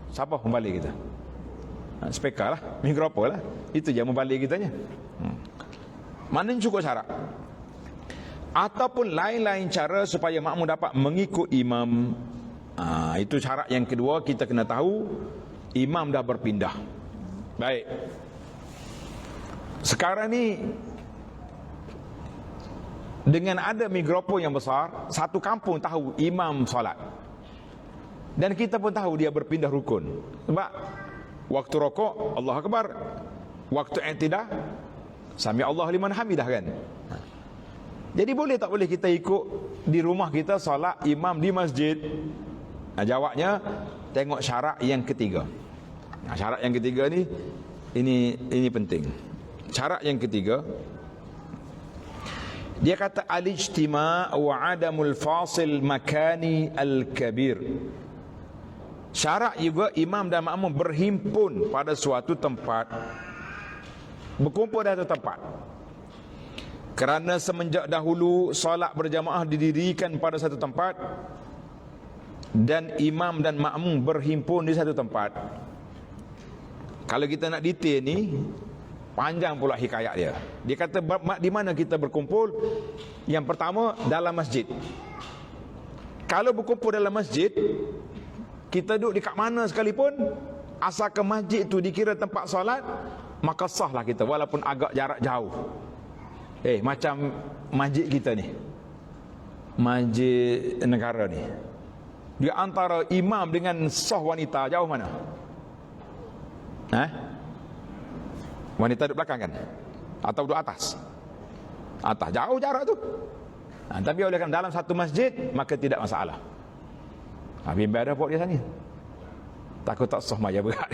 Siapa mubaligh kita? Speaker lah, mikrofon lah. Itu je mubaligh kitanya. Mana cukup syarat. Ataupun lain-lain cara supaya makmum dapat mengikut imam. Itu syarat yang kedua, kita kena tahu imam dah berpindah. Baik. Sekarang ni dengan ada mikrofon yang besar, satu kampung tahu imam solat. Dan kita pun tahu dia berpindah rukun. Sebab waktu rokok Allah Akbar, waktu i'tidal sami Allah liman hamidah kan. Jadi boleh tak boleh kita ikut di rumah kita solat imam di masjid? Jawabnya, tengok syarat yang ketiga. Syarat yang ketiga ni ini penting. Syarat yang ketiga, dia kata al-ijtima' wa adamul fasil makani al-kabir. Syarat juga imam dan makmum berhimpun pada suatu tempat, berkumpul di satu tempat. Kerana semenjak dahulu solat berjamaah didirikan pada satu tempat, dan imam dan makmum berhimpun di satu tempat. Kalau kita nak detail ni, panjang pula hikayat dia. Dia kata di mana kita berkumpul? Yang pertama, dalam masjid. Kalau berkumpul dalam masjid, kita duduk dekat mana sekalipun, asalkan masjid tu dikira tempat solat, maka sahlah kita walaupun agak jarak jauh. Macam masjid kita ni, masjid negara ni, di antara imam dengan sah wanita jauh mana? Wanita duduk belakang kan? Atau duduk atas? Atas, jauh jarak tu. Tapi oleh kerana dalam satu masjid, maka tidak masalah. Bimbang ada buat dia sana, takut tak sah maya berat.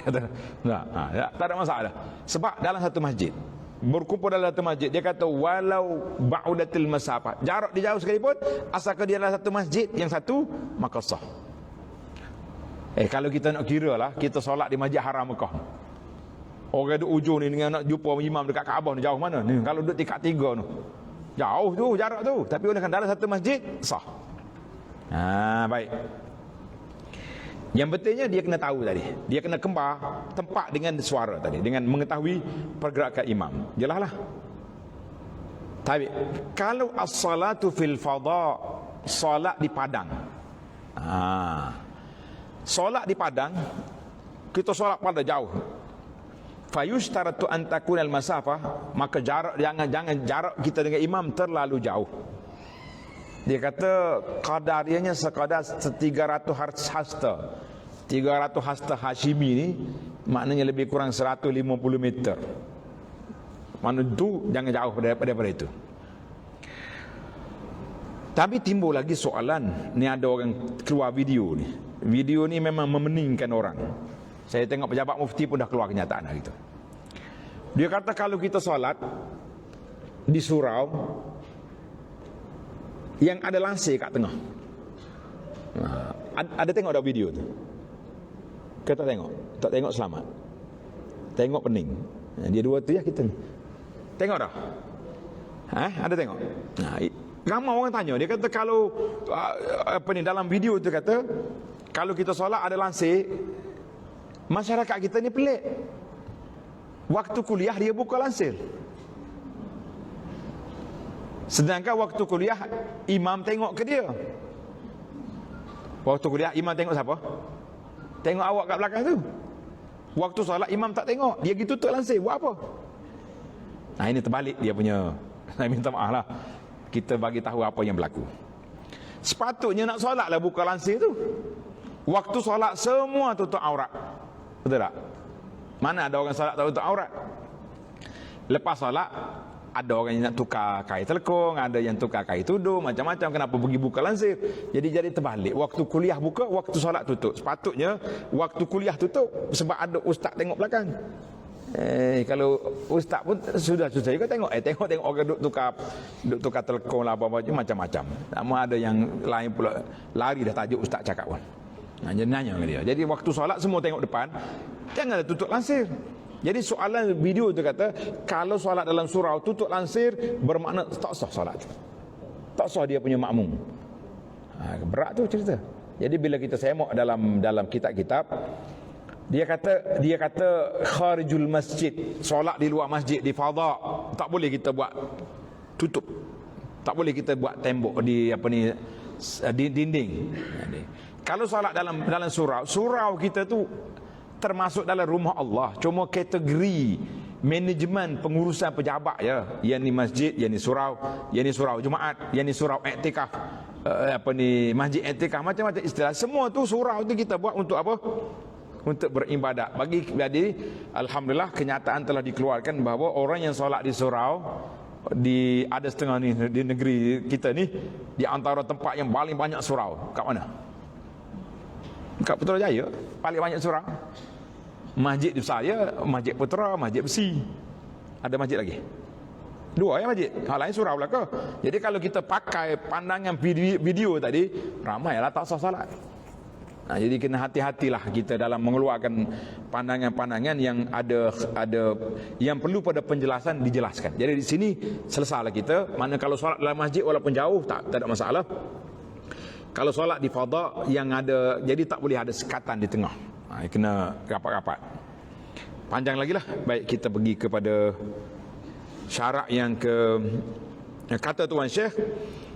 Tak ada masalah. Sebab dalam satu masjid, berkumpul dalam satu masjid, dia kata walau ba'udatil masafah, jarak dia jauh sekalipun, asalkan dia dalam satu masjid yang satu, maka sah. Kalau kita nak kira lah, kita solat di Masjid Haram Mekah, orang duduk ujung ni dengan nak jumpa imam dekat Kaabah ni jauh mana ni? Kalau duduk tingkat 3 tu, jauh tu jarak tu. Tapi oleh kerana dalam satu masjid, sah. Baik. Yang pentingnya dia kena tahu tadi, dia kena kembar tempat dengan suara tadi, dengan mengetahui pergerakan imam. Jelaslah. Tapi kalau as-salatu fil fadha, solat di padang. Solat di padang, kita solat pada jauh. Fayushtaratu an takuna al-masafah, maka jarak jangan jarak kita dengan imam terlalu jauh. Dia kata qadariyanya sekadar 300 hasta. 300 hasta Hashimi ni maknanya lebih kurang 150 meter. Mana tu jangan jauh daripada itu. Tapi timbul lagi soalan, ni ada orang keluar video ni. Video ni memang memeningkan orang. Saya tengok pejabat mufti pun dah keluar kenyataan hari itu. Dia kata kalau kita solat di surau yang ada lansir kat tengah. Ada tengok dah video tu? Kita tengok. Tak tengok selamat. Tengok pening. Dia dua tu ya kita ni. Tengok dah? Ada tengok? Ramai orang tanya. Dia kata kalau dalam video tu kata kalau kita solat ada lansir, masyarakat kita ni pelik. Waktu kuliah dia buka lansir, sedangkan waktu kuliah imam tengok ke dia. Waktu kuliah imam tengok siapa? Tengok awak kat belakang tu. Waktu solat imam tak tengok, dia gitu tutup lansir. Buat apa? Ini terbalik dia punya. Saya minta maaf lah, kita bagi tahu apa yang berlaku. Sepatutnya nak solat lah buka lansir tu. Waktu solat semua tutup aurat. Betul tak? Mana ada orang solat tak tutup aurat? Lepas solat ada orang yang nak tukar kain telekung, ada yang tukar kain tudung, macam-macam. Kenapa pergi buka lansir? Jadi terbalik. Waktu kuliah buka, waktu solat tutup. Sepatutnya waktu kuliah tutup sebab ada ustaz tengok belakang. Kalau ustaz pun sudah juga tengok. Tengok orang duk tukar telekung lah apa macam-macam. Namun ada yang lain pula lari dah tajuk ustaz cakap pun. Jadi nanya ke dia. Jadi waktu solat semua tengok depan, janganlah tutup lansir. Jadi soalan video tu kata kalau solat dalam surau tutup lansir bermakna tak sah solat. Tak sah dia punya makmum. Berat tu cerita. Jadi bila kita semak dalam kitab-kitab, dia kata kharijul masjid, solat di luar masjid, di fadha, tak boleh kita buat tutup. Tak boleh kita buat tembok di dinding. Kalau solat dalam surau kita tu termasuk dalam rumah Allah, cuma kategori manajemen pengurusan pejabat ya. Yang ni masjid, yang ni surau Jumaat, yang ni surau iktikaf, masjid iktikaf, macam-macam istilah. Semua tu surau tu kita buat untuk apa? Untuk beribadat. Jadi alhamdulillah kenyataan telah dikeluarkan bahawa orang yang solat di surau ada setengah ni di negeri kita ni, di antara tempat yang paling banyak surau. Kat mana? Kat Putrajaya paling banyak surau. Masjid besar ya, Masjid Putra, Masjid Besi. Ada masjid lagi? 2 ya masjid. Hal lain surau belaka. Jadi kalau kita pakai pandangan video tadi, ramailah tak sah salat. Jadi kena hati-hatilah kita dalam mengeluarkan pandangan-pandangan yang ada yang perlu pada penjelasan dijelaskan. Jadi di sini selesailah kita. Mana kalau solat dalam masjid walaupun jauh tak ada masalah. Kalau solat di fadha yang ada, jadi tak boleh ada sekatan di tengah. Kena rapat-rapat. Panjang lagi lah. Baik, kita pergi kepada syarat yang kata Tuan Syekh,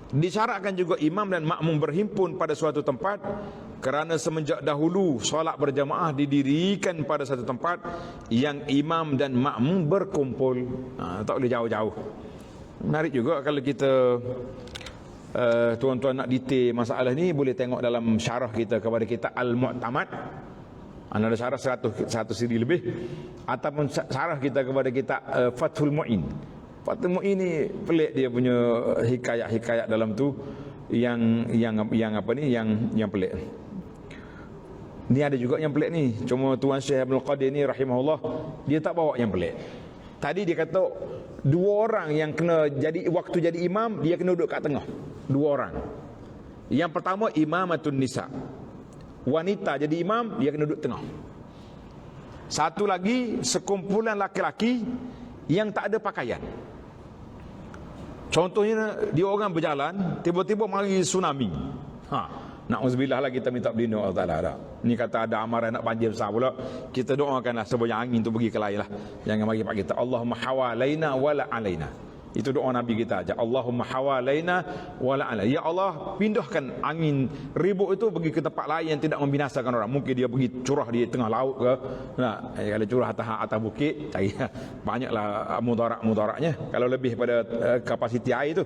disyaratkan juga imam dan makmum berhimpun pada suatu tempat, kerana semenjak dahulu solat berjamaah didirikan pada satu tempat yang imam dan makmum berkumpul. Tak boleh jauh-jauh. Menarik juga kalau kita tuan-tuan nak detail masalah ni, boleh tengok dalam syarah kita kepada kitab Al-Mu'tamad. Ada syarah 100 siri lebih, ataupun syarah kita kepada kitab Fathul Mu'in. Fathul Mu'in ni pelik dia punya hikayat-hikayat dalam tu yang pelik. Ni ada juga yang pelik ni. Cuma Tuan Syekh Abdul Qadir ni rahimahullah, dia tak bawa yang pelik. Tadi dia kata 2 orang yang kena waktu jadi imam, dia kena duduk kat tengah. 2 orang. Yang pertama imamatun nisa. Wanita jadi imam, dia kena duduk tengah. Satu lagi sekumpulan laki-laki yang tak ada pakaian. Contohnya dia orang berjalan, tiba-tiba mari tsunami. Na'udzubillah lah, kita minta berlindung Allah Ta'ala. Ni kata ada amaran nak banjir besar pula, kita doakanlah sebanyak angin tu pergi ke lain lah. Jangan bagi pak kita Allahumma hawalaina wala alaina. Itu doa Nabi kita aja. Allahumma hawalaina wa la'ala. Ya Allah, pindahkan angin ribut itu pergi ke tempat lain yang tidak membinasakan orang. Mungkin dia pergi curah di tengah laut ke. Nah, kalau curah atas bukit, cari banyaklah mudaratnya. Kalau lebih pada kapasiti air itu.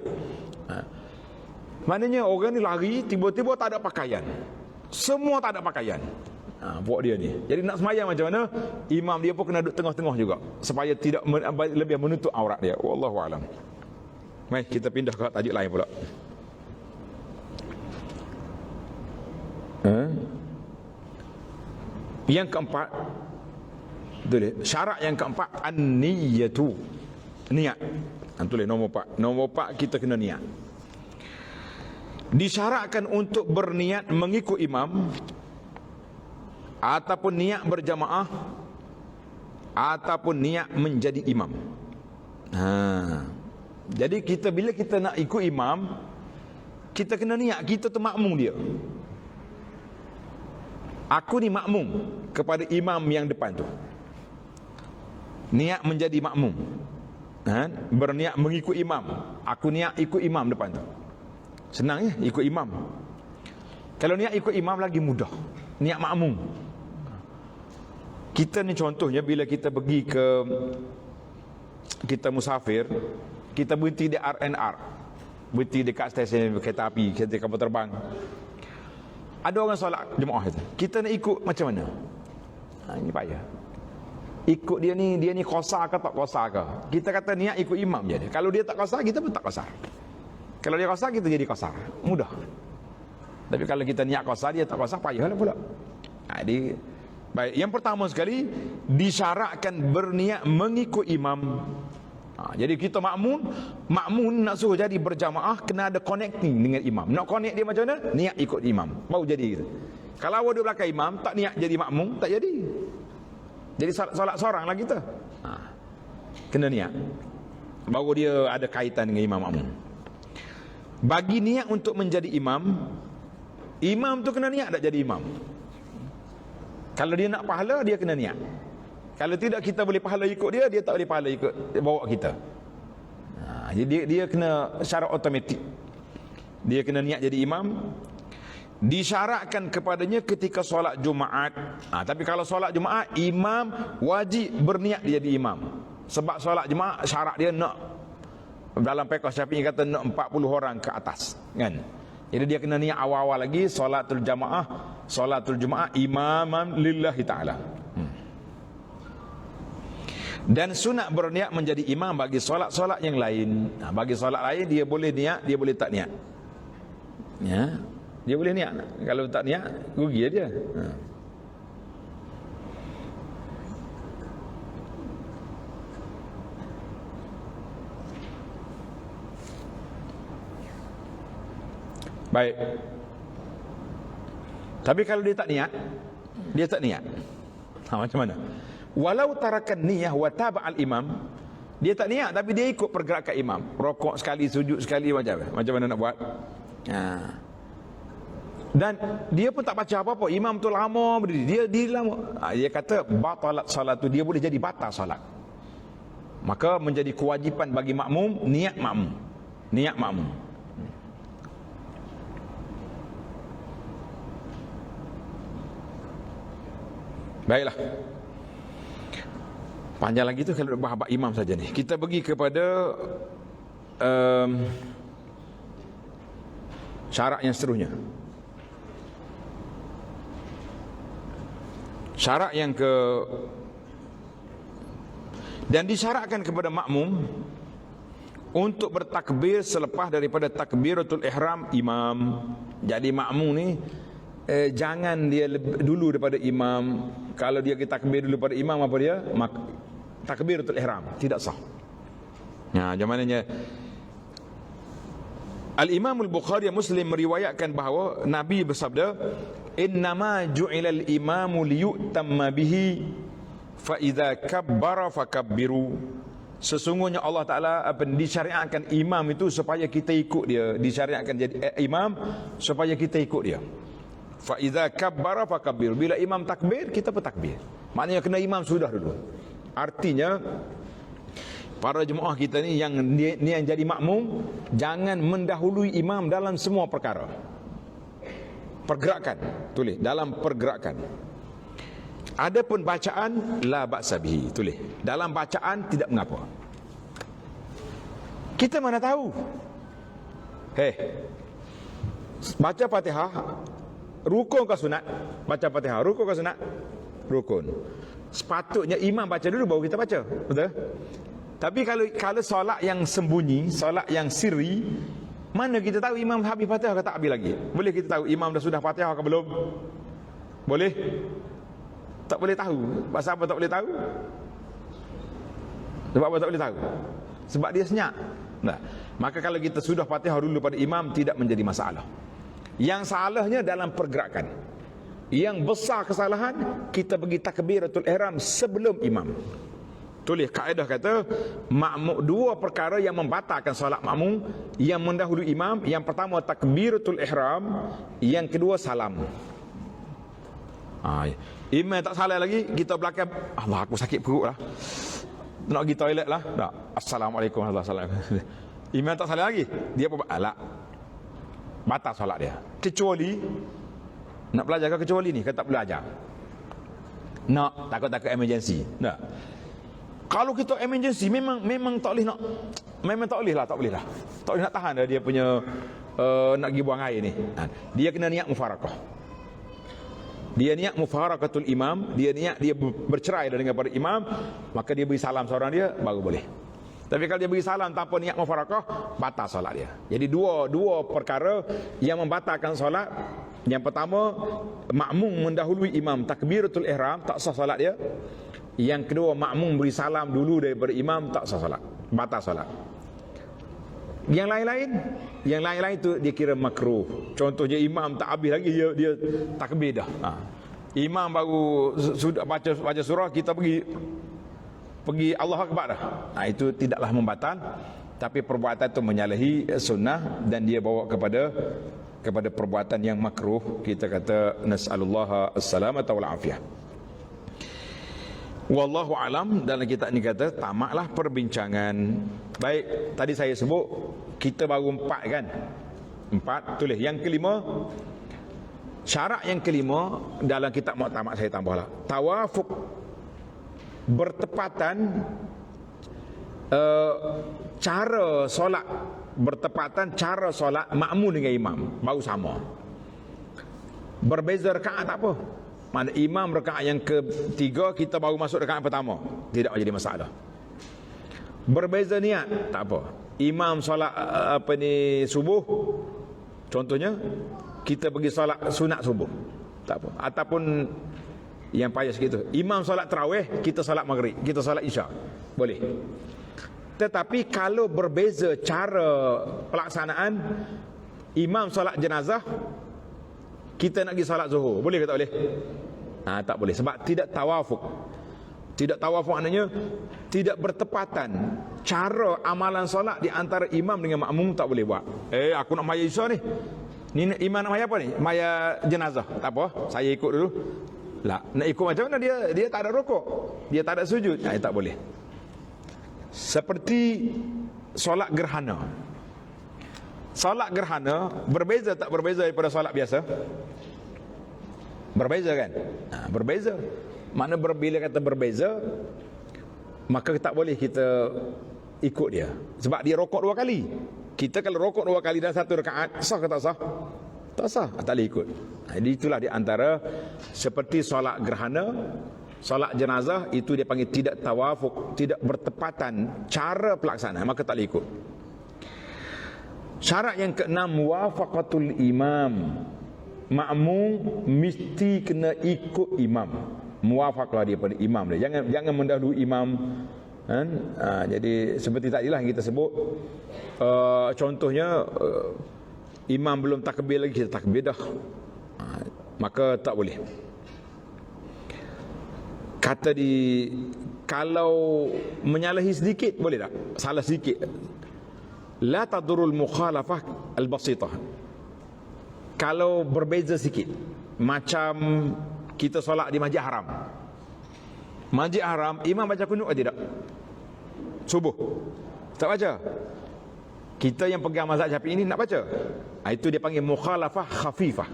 Maknanya orang ni lari, tiba-tiba tak ada pakaian. Semua tak ada pakaian. Buat dia ni. Jadi nak semayang macam mana? Imam dia pun kena duduk tengah-tengah juga supaya tidak lebih menutup aurat dia. Wallahu alam. Mari kita pindah ke tajuk lain pula. Yang keempat, syarat yang keempat, an-niyatu. Niat. Tulis nombor 4. Nombor 4 kita kena niat. Disyaratkan untuk berniat mengikut imam, ataupun niat berjamaah, ataupun niat menjadi imam. Jadi kita bila kita nak ikut imam, kita kena niat kita tu makmum dia. Aku ni makmum kepada imam yang depan tu. Niat menjadi makmum. Berniat mengikut imam. Aku niat ikut imam depan tu. Senang ya, ikut imam. Kalau niat ikut imam lagi mudah. Niat makmum. Kita ni contohnya bila kita pergi ke, kita musafir, kita berhenti di RNR, berhenti dekat stesen kereta api, kereta kapal terbang. Ada orang solat jemaah itu. Kita nak ikut macam mana? Ini payah. Ikut dia ni qasar ke tak qasar ke? Kita kata niat ikut imam je. Kalau dia tak qasar, kita pun tak qasar. Kalau dia qasar, kita jadi qasar. Mudah. Tapi kalau kita niat qasar, dia tak qasar, payahlah pula. Jadi baik, yang pertama sekali disyaratkan berniat mengikut imam. Jadi kita makmum nak suruh jadi berjamaah kena ada connecting dengan imam. Nak connect dia macam mana? Niat ikut imam. Baru jadi gitu. Kalau awak duduk belakang imam tak niat jadi makmum, tak jadi. Jadi solat seorang lah kita. Kena niat. Baru dia ada kaitan dengan imam makmum. Bagi niat untuk menjadi imam, imam tu kena niat tak jadi imam. Kalau dia nak pahala, dia kena niat. Kalau tidak, kita boleh pahala ikut dia, dia tak boleh pahala ikut bawa kita. Jadi dia kena syarat automatik. Dia kena niat jadi imam. Disyaratkan kepadanya ketika solat Jumaat. Tapi kalau solat Jumaat, imam wajib berniat dia jadi imam. Sebab solat Jumaat syarat dia nak, dalam fiqh Syafi'i kata nak 40 orang ke atas, kan? Jadi dia kena niat awal-awal lagi solatul Jumaat imaman lillahi ta'ala. Dan sunat berniat menjadi imam bagi solat-solat yang lain. Bagi solat lain dia boleh niat, dia boleh tak niat. Ya, dia boleh niat. Kalau tak niat, rugi dia. Baik. Tapi kalau dia tak niat, macam mana? Walau tarakan niyah wa taba'al imam, dia tak niat tapi dia ikut pergerakan imam. Rokok sekali, sujud sekali, macam mana nak buat? Dan dia pun tak baca apa-apa. Imam tu lama berdiri, dia lama. Dia kata batalat salat tu, dia boleh jadi batal salat. Maka menjadi kewajipan bagi makmum niat makmum. Baiklah. Panjang lagi tu kalau bahas imam saja ni. Kita pergi kepada syarat yang seterusnya. Syarat yang dan disyaratkan kepada makmum untuk bertakbir selepas daripada takbiratul ihram imam. Jadi makmum ni jangan dia dulu daripada imam. Kalau dia takbir dulu pada imam, apa dia? Takbiratul ihram tidak sah. Macam mananya Al-Imam Al-Bukhari Muslim meriwayatkan bahawa Nabi bersabda, "Innama ju'ilal imamu liyutamma bihi fa idza kabbara fakabbiru." Sesungguhnya Allah Taala disyariatkan imam itu supaya kita ikut dia. Disyariatkan jadi imam supaya kita ikut dia. Fa idza kabbara fakabbiru. Bila imam takbir, kita pun takbir. Maknanya kena imam sudah dulu. Artinya para jemaah kita ni yang jadi makmum, jangan mendahului imam dalam semua perkara. Pergerakan, tulis dalam pergerakan. Adapun bacaan la ba'sa bihi, tulis dalam bacaan tidak mengapa. Kita mana tahu? Baca Fatihah rukun ke sunat? Baca Fatihah rukun ke sunat? Rukun. Sepatutnya imam baca dulu baru kita baca, betul? Tapi kalau solat yang sembunyi, solat yang sirri, mana kita tahu imam habis Fatihah ke tak habis lagi? Boleh kita tahu imam dah sudah Fatihah ke belum? Boleh? Tak boleh tahu. Pasal apa tak boleh tahu? Sebab apa tak boleh tahu? Sebab dia senyap. Nah, maka kalau kita sudah Fatihah dulu pada imam, tidak menjadi masalah. Yang salahnya dalam pergerakan. Yang besar kesalahan, kita pergi takbiratul ihram sebelum imam. Tulis kaedah kata, makmum, dua perkara yang membatalkan solat makmum, yang mendahului imam. Yang pertama takbiratul ihram, yang kedua salam. Imam tak salam lagi, kita belakang, Allah aku sakit perut lah, nak pergi toilet lah, tak, Assalamualaikum warahmatullahi wabarakatuh. Imam tak salam lagi, dia apa? Alah, batal solat dia. Kecuali nak belajar ke kecuali ni, kata tak belajar. Nak takut-takut emergency. Nah, kalau kita emergency memang tak boleh nak, memang tak boleh lah. Tak boleh nak tahan dia punya nak pergi buang air ni. Dia kena niat mufarakah. Dia niat mufarakatul imam, dia niat dia bercerai daripada imam, maka dia beri salam seorang dia baru boleh. Tapi kalau dia beri salam tanpa niat mufarakah, batal solat dia. Jadi dua perkara yang membatalkan solat. Yang pertama, makmum mendahului imam takbiratul ihram, tak sah solat dia. Yang kedua, makmum beri salam dulu daripada imam, tak sah solat, batal solat. Yang lain-lain itu dia kira makruh. Contohnya imam tak habis lagi, dia takbir dah. Imam baru sudah baca surah, kita pergi Allah Akbar dah. Itu tidaklah membatal, tapi perbuatan itu menyalahi sunnah dan dia bawa kepada perbuatan yang makruh. Kita kata nas'alullah as-salamata wal afiyah. Wallahu alam. Dalam kitab ni kata tamatlah perbincangan. Baik, tadi saya sebut kita baru 4 kan? 4, tulis. Yang kelima, syarat yang kelima dalam kitab Mu'tamad saya tambahlah. Tawafuq, bertepatan cara solat, bertepatan cara solat makmum dengan imam baru sama. Berbeza rakaat tak apa. Mana imam rakaat yang ketiga, kita baru masuk rakaat pertama, tidak jadi masalah. Berbeza niat tak apa. Imam solat subuh, contohnya kita pergi solat sunat subuh, tak apa. Ataupun yang payah sikit, imam solat tarawih, kita solat maghrib, kita solat isya, boleh. Tetapi kalau berbeza cara pelaksanaan, imam solat jenazah, kita nak pergi solat zuhur, boleh ke tak boleh? Tak boleh, sebab tidak tawafuk. Tidak tawafuk maknanya tidak bertepatan cara amalan solat di antara imam dengan makmum, tak boleh buat. Aku nak maya isya ni, imam nak maya apa ni? Maya jenazah, tak apa, saya ikut dulu. Lah, nak ikut macam mana? Dia tak ada rukuk, dia tak ada sujud, tak boleh. Seperti solat gerhana. Solat gerhana berbeza tak berbeza daripada solat biasa? Berbeza kan? Berbeza. Mana bila kata berbeza, maka tak boleh kita ikut dia, sebab dia rokok 2 kali. Kita kalau rokok 2 kali dalam satu rakaat, sah ke tak sah? Tak sah, tak boleh ikut. Jadi itulah di antara seperti solat gerhana, solat jenazah, itu dia panggil tidak tawafuk, tidak bertepatan cara pelaksanaan, maka tak boleh ikut. Syarat yang keenam, muwafaqatul imam. Makmum mesti kena ikut imam. Muwafaqlah dia pada imam dia. Jangan mendahului imam. Jadi seperti tadilah yang kita sebut, contohnya imam belum takbir lagi, kita takbir dah, maka tak boleh. Kata kalau menyalahi sedikit boleh tak? Salah sedikit, la tadurul mukhalafah al-basitah. Kalau berbeza sikit, macam kita solat di Masjid Haram. Masjid Haram, imam baca kunut atau tidak? subuh. Tak baca. Kita yang pegang mazhab Syafi'i ini nak baca. Itu dia panggil mukhalafah khafifah.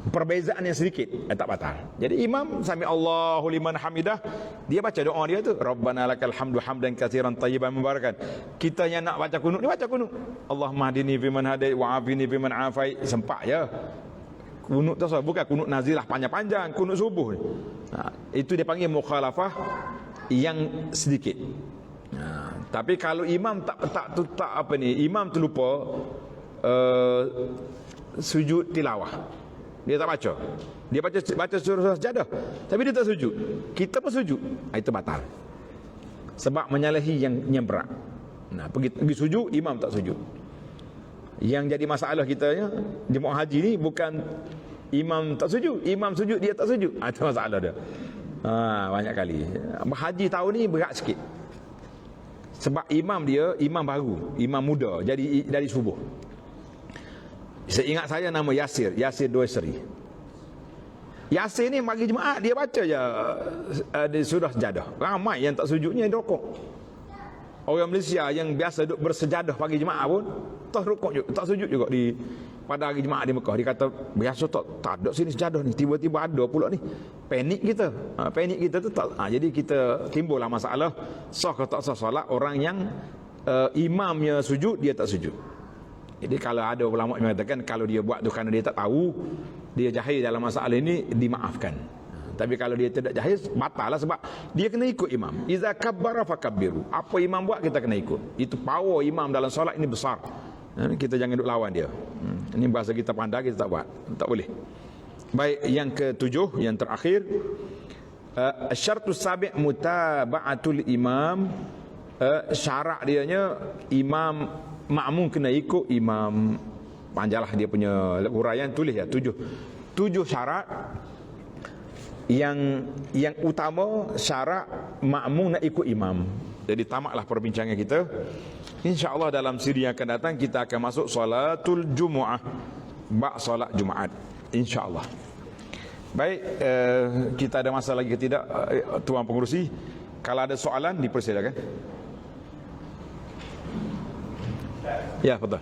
Perbezaan yang sedikit, tak batal. Jadi imam sami Allahu liman hamidah, dia baca doa dia tu, Rabbana lakal hamdu hamdan katsiran tayyiban mubarakan. Kita yang nak baca kunut, dia baca kunut. Allahumma hdini fiman hadait wa afini fiman afait. Sempak je. Kunut tu bukan kunut nazilah panjang-panjang, kunut subuh. Itu dia panggil mukhalafah yang sedikit. Tapi kalau imam tak apa ni, imam terlupa sujud tilawah. Dia tak baca. Dia baca surah sajadah, tapi dia tak sujud. Kita pun sujud. Itu batal. Sebab menyalahi yang berat. Nah, pergi sujud, imam tak sujud. Yang jadi masalah kita ya, jemaah haji ni bukan imam tak sujud, imam sujud dia tak sujud. Itu masalah dia. Banyak kali. Haji tahun ni berat sikit. Sebab imam dia imam baru, imam muda, jadi dari subuh. Saya ingat saya nama Yasir Doesri. Yasir ni bagi jemaah dia baca je dia surah sejadah. Ramai yang tak sujudnya yang rokok. Orang Malaysia yang biasa duduk bersejadah pagi jemaah pun tak rokok juga, tak sujud juga di pada hari jemaah di Mekah. Dia kata biasa tak ada sini sejadah ni, tiba-tiba ada pula ni. Panik kita. Panik kita tu tak. Jadi kita timbullah masalah sah ke tak sah solat orang yang imamnya sujud dia tak sujud. Jadi kalau ada ulama yang mengatakan kalau dia buat tu kerana dia tak tahu, dia jahil dalam masalah ini, dimaafkan. Tapi kalau dia tidak jahil, batal lah sebab dia kena ikut imam. Iza kabbara fakabbiru. Apa imam buat kita kena ikut. Itu power imam dalam solat ini besar. Kita jangan duk lawan dia. Ini bahasa kita pandai, kita tak buat. Tak boleh. Baik, yang ketujuh, yang terakhir, syartus sabi' mutaba'atul imam. Syarat dianya imam makmum kena ikut imam. Panjanglah dia punya huraian, tulis ya, tujuh syarat yang utama syarat makmum nak ikut imam. Jadi tamatlah perbincangan kita. InsyaAllah dalam siri yang akan datang kita akan masuk salatul Jumu'ah, solat Jumaat, InsyaAllah. Baik, kita ada masa lagi ke tidak, Tuan Pengerusi? Kalau ada soalan dipersilakan. Ya, betul.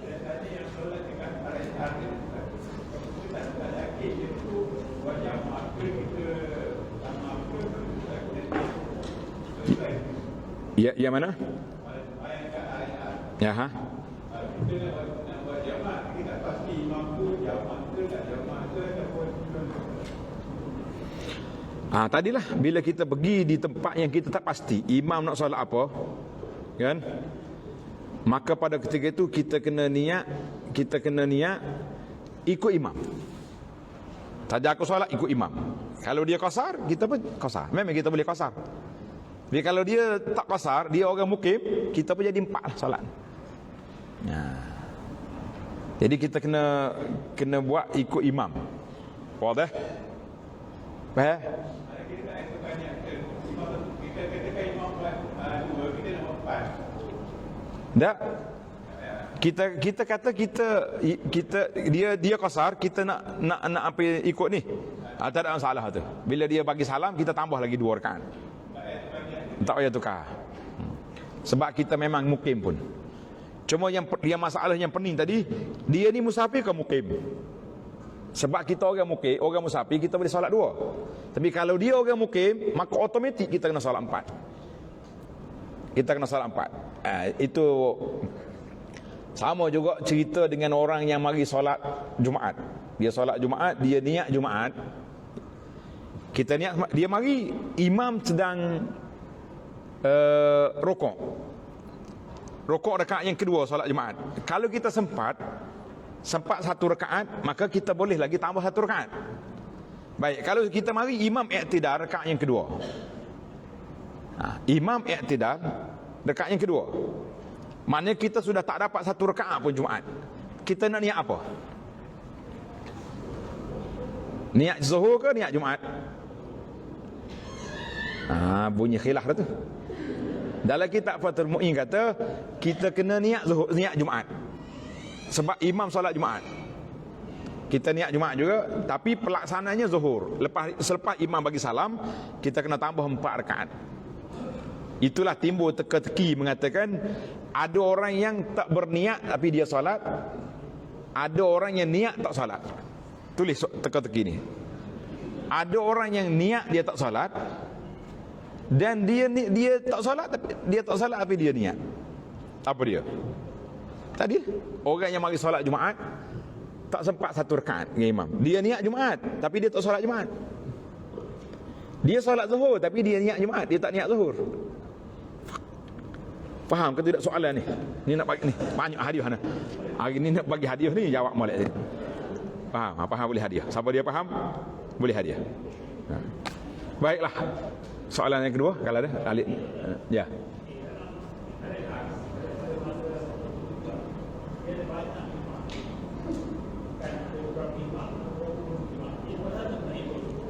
Ya, yang mana? Ya, ha? Tadilah bila kita pergi di tempat yang kita tak pasti imam nak solat apa, kan? Maka pada ketika itu kita kena niat ikut imam. Saja aku solat ikut imam. Kalau dia qasar, kita pun qasar. Memang kita boleh qasar. Tapi kalau dia tak qasar, dia orang mukim, kita pun jadi 4 lah solat. Jadi kita kena buat ikut imam. Faham? Faham? Tak. Kita kata dia qasar, kita nak apa ikut ni. Tak ada masalah tu. Bila dia bagi salam, kita tambah lagi 2 rakaat. Tak payah tukar. Sebab kita memang mukim pun. Cuma yang masalah yang pening tadi, dia ni musafir ke mukim? Sebab kita orang mukim, orang musafir, kita boleh solat 2. Tapi kalau dia orang mukim, maka automatik kita kena solat 4. Kita kena solat 4. Itu sama juga cerita dengan orang yang mari solat Jumaat. Dia solat Jumaat, dia niat Jumaat. Kita niat, dia mari, imam sedang rokok rakaat yang kedua solat Jumaat. Kalau kita sempat 1 rakaat, maka kita boleh lagi tambah 1 rakaat. Baik, kalau kita mari imam i'tidal rakaat yang kedua. Imam i'tidal rakaat yang kedua. Maknanya kita sudah tak dapat 1 rakaat pun Jumaat. Kita nak niat apa? Niat Zuhur ke niat Jumaat? Bunyi khilaf dah tu. Dalam kitab Fathul Mu'in kata kita kena niat Zuhur, niat Jumaat. Sebab imam solat Jumaat. Kita niat Jumaat juga, tapi pelaksananya Zuhur. Selepas imam bagi salam, kita kena tambah 4 rakaat. Itulah timbul teka-teki mengatakan ada orang yang tak berniat tapi dia solat, ada orang yang niat tak solat. Tulis teka-teki ni. Ada orang yang niat dia tak solat, dan dia tak solat tapi dia niat. Apa dia? Tadi orang yang mari solat Jumaat tak sempat satu rakaat dengan imam. Dia niat Jumaat tapi dia tak solat Jumaat. Dia solat Zuhur tapi dia niat Jumaat, dia tak niat Zuhur. Faham ke tidak soalan ni? Ni nak bagi ni banyak hadiah ni. Hari ni nak bagi hadiah ni, jawab molek tadi. Faham? Faham boleh hadiah. Siapa dia faham? Boleh hadiah. Baiklah. Soalan yang kedua kalau ada Alif. Ya.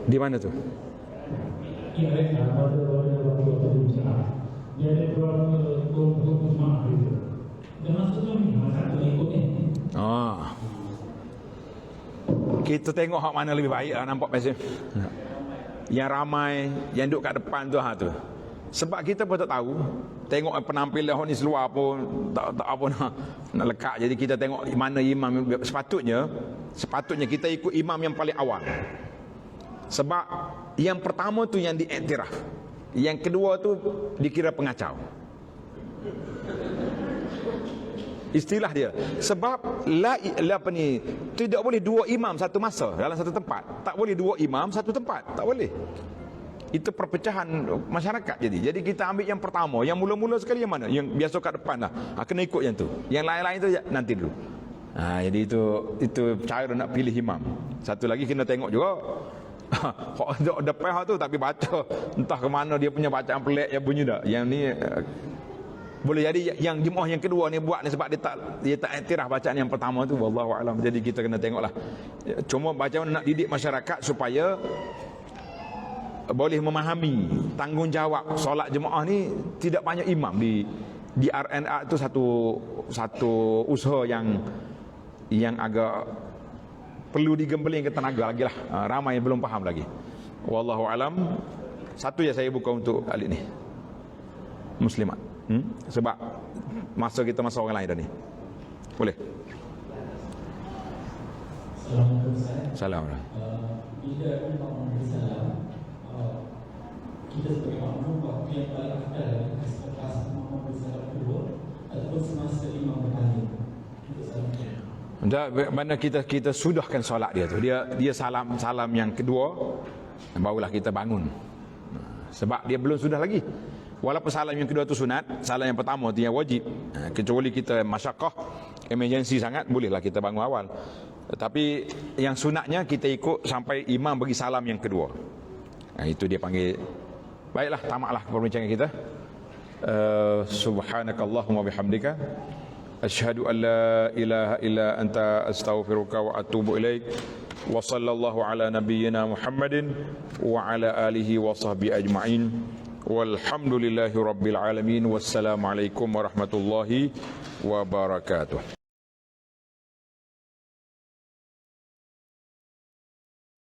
Di mana tu? Kita tengok hak mana lebih baik lah, nampak mesej. Yang ramai, yang duduk kat depan tu, tu. Sebab kita pun tak tahu. Tengok penampilan ni seluar pun tak apa nak lekat. Jadi kita tengok mana imam. Sepatutnya kita ikut imam yang paling awal. Sebab yang pertama tu yang diiktiraf, yang kedua tu dikira pengacau. Istilah dia. Sebab tidak boleh dua imam satu masa dalam satu tempat. Tak boleh dua imam satu tempat. Tak boleh. Itu perpecahan masyarakat jadi. Jadi kita ambil yang pertama, yang mula-mula sekali yang mana? Yang biasa kat depan lah. Kena ikut yang tu. Yang lain-lain tu nanti dulu. Jadi itu cara nak pilih imam. Satu lagi kena tengok juga. Depan tu tapi baca entah ke mana dia punya bacaan pelik yang bunyi dah. Yang ni boleh jadi yang jemaah yang kedua ni buat ni sebab dia tak iktiraf bacaan yang pertama tu, wallahu alam. Jadi kita kena tengoklah. Cuma bacaan nak didik masyarakat supaya boleh memahami tanggungjawab solat jemaah ni. Tidak banyak imam di RNA tu satu usaha yang agak perlu digembleng ke tenaga lagi lah. Ramai yang belum faham lagi. Wallahu alam. Satu yang saya buka untuk kali ni muslimat. Sebab masa kita masa orang lain dah ni. Boleh. Assalamualaikum. Bila imam bersalam, kita sebagai makmum waktu yang paling afdal selepas imam bersalam kedua ataupun semasa imam bertanya. Mana kita sudahkan solat dia tu. Dia salam yang kedua, barulah kita bangun. Sebab dia belum sudah lagi. Walaupun salam yang kedua tu sunat, salam yang pertama tu yang wajib. Kecuali kita masyakkah, emergency sangat, bolehlah kita bangun awal. Tapi yang sunatnya kita ikut sampai imam bagi salam yang kedua. Itu dia panggil. Baiklah, tamatlah perbincangan kita. Subhanakallahumma bihamdika asyhadu an la ilaha illa anta astaghfiruka wa atubu ilaik. Wa sallallahu ala nabiyyina Muhammadin wa ala alihi wa sahbihi ajma'in. Walhamdulillahi rabbil alamin. Wassalamualaikum warahmatullahi wabarakatuh.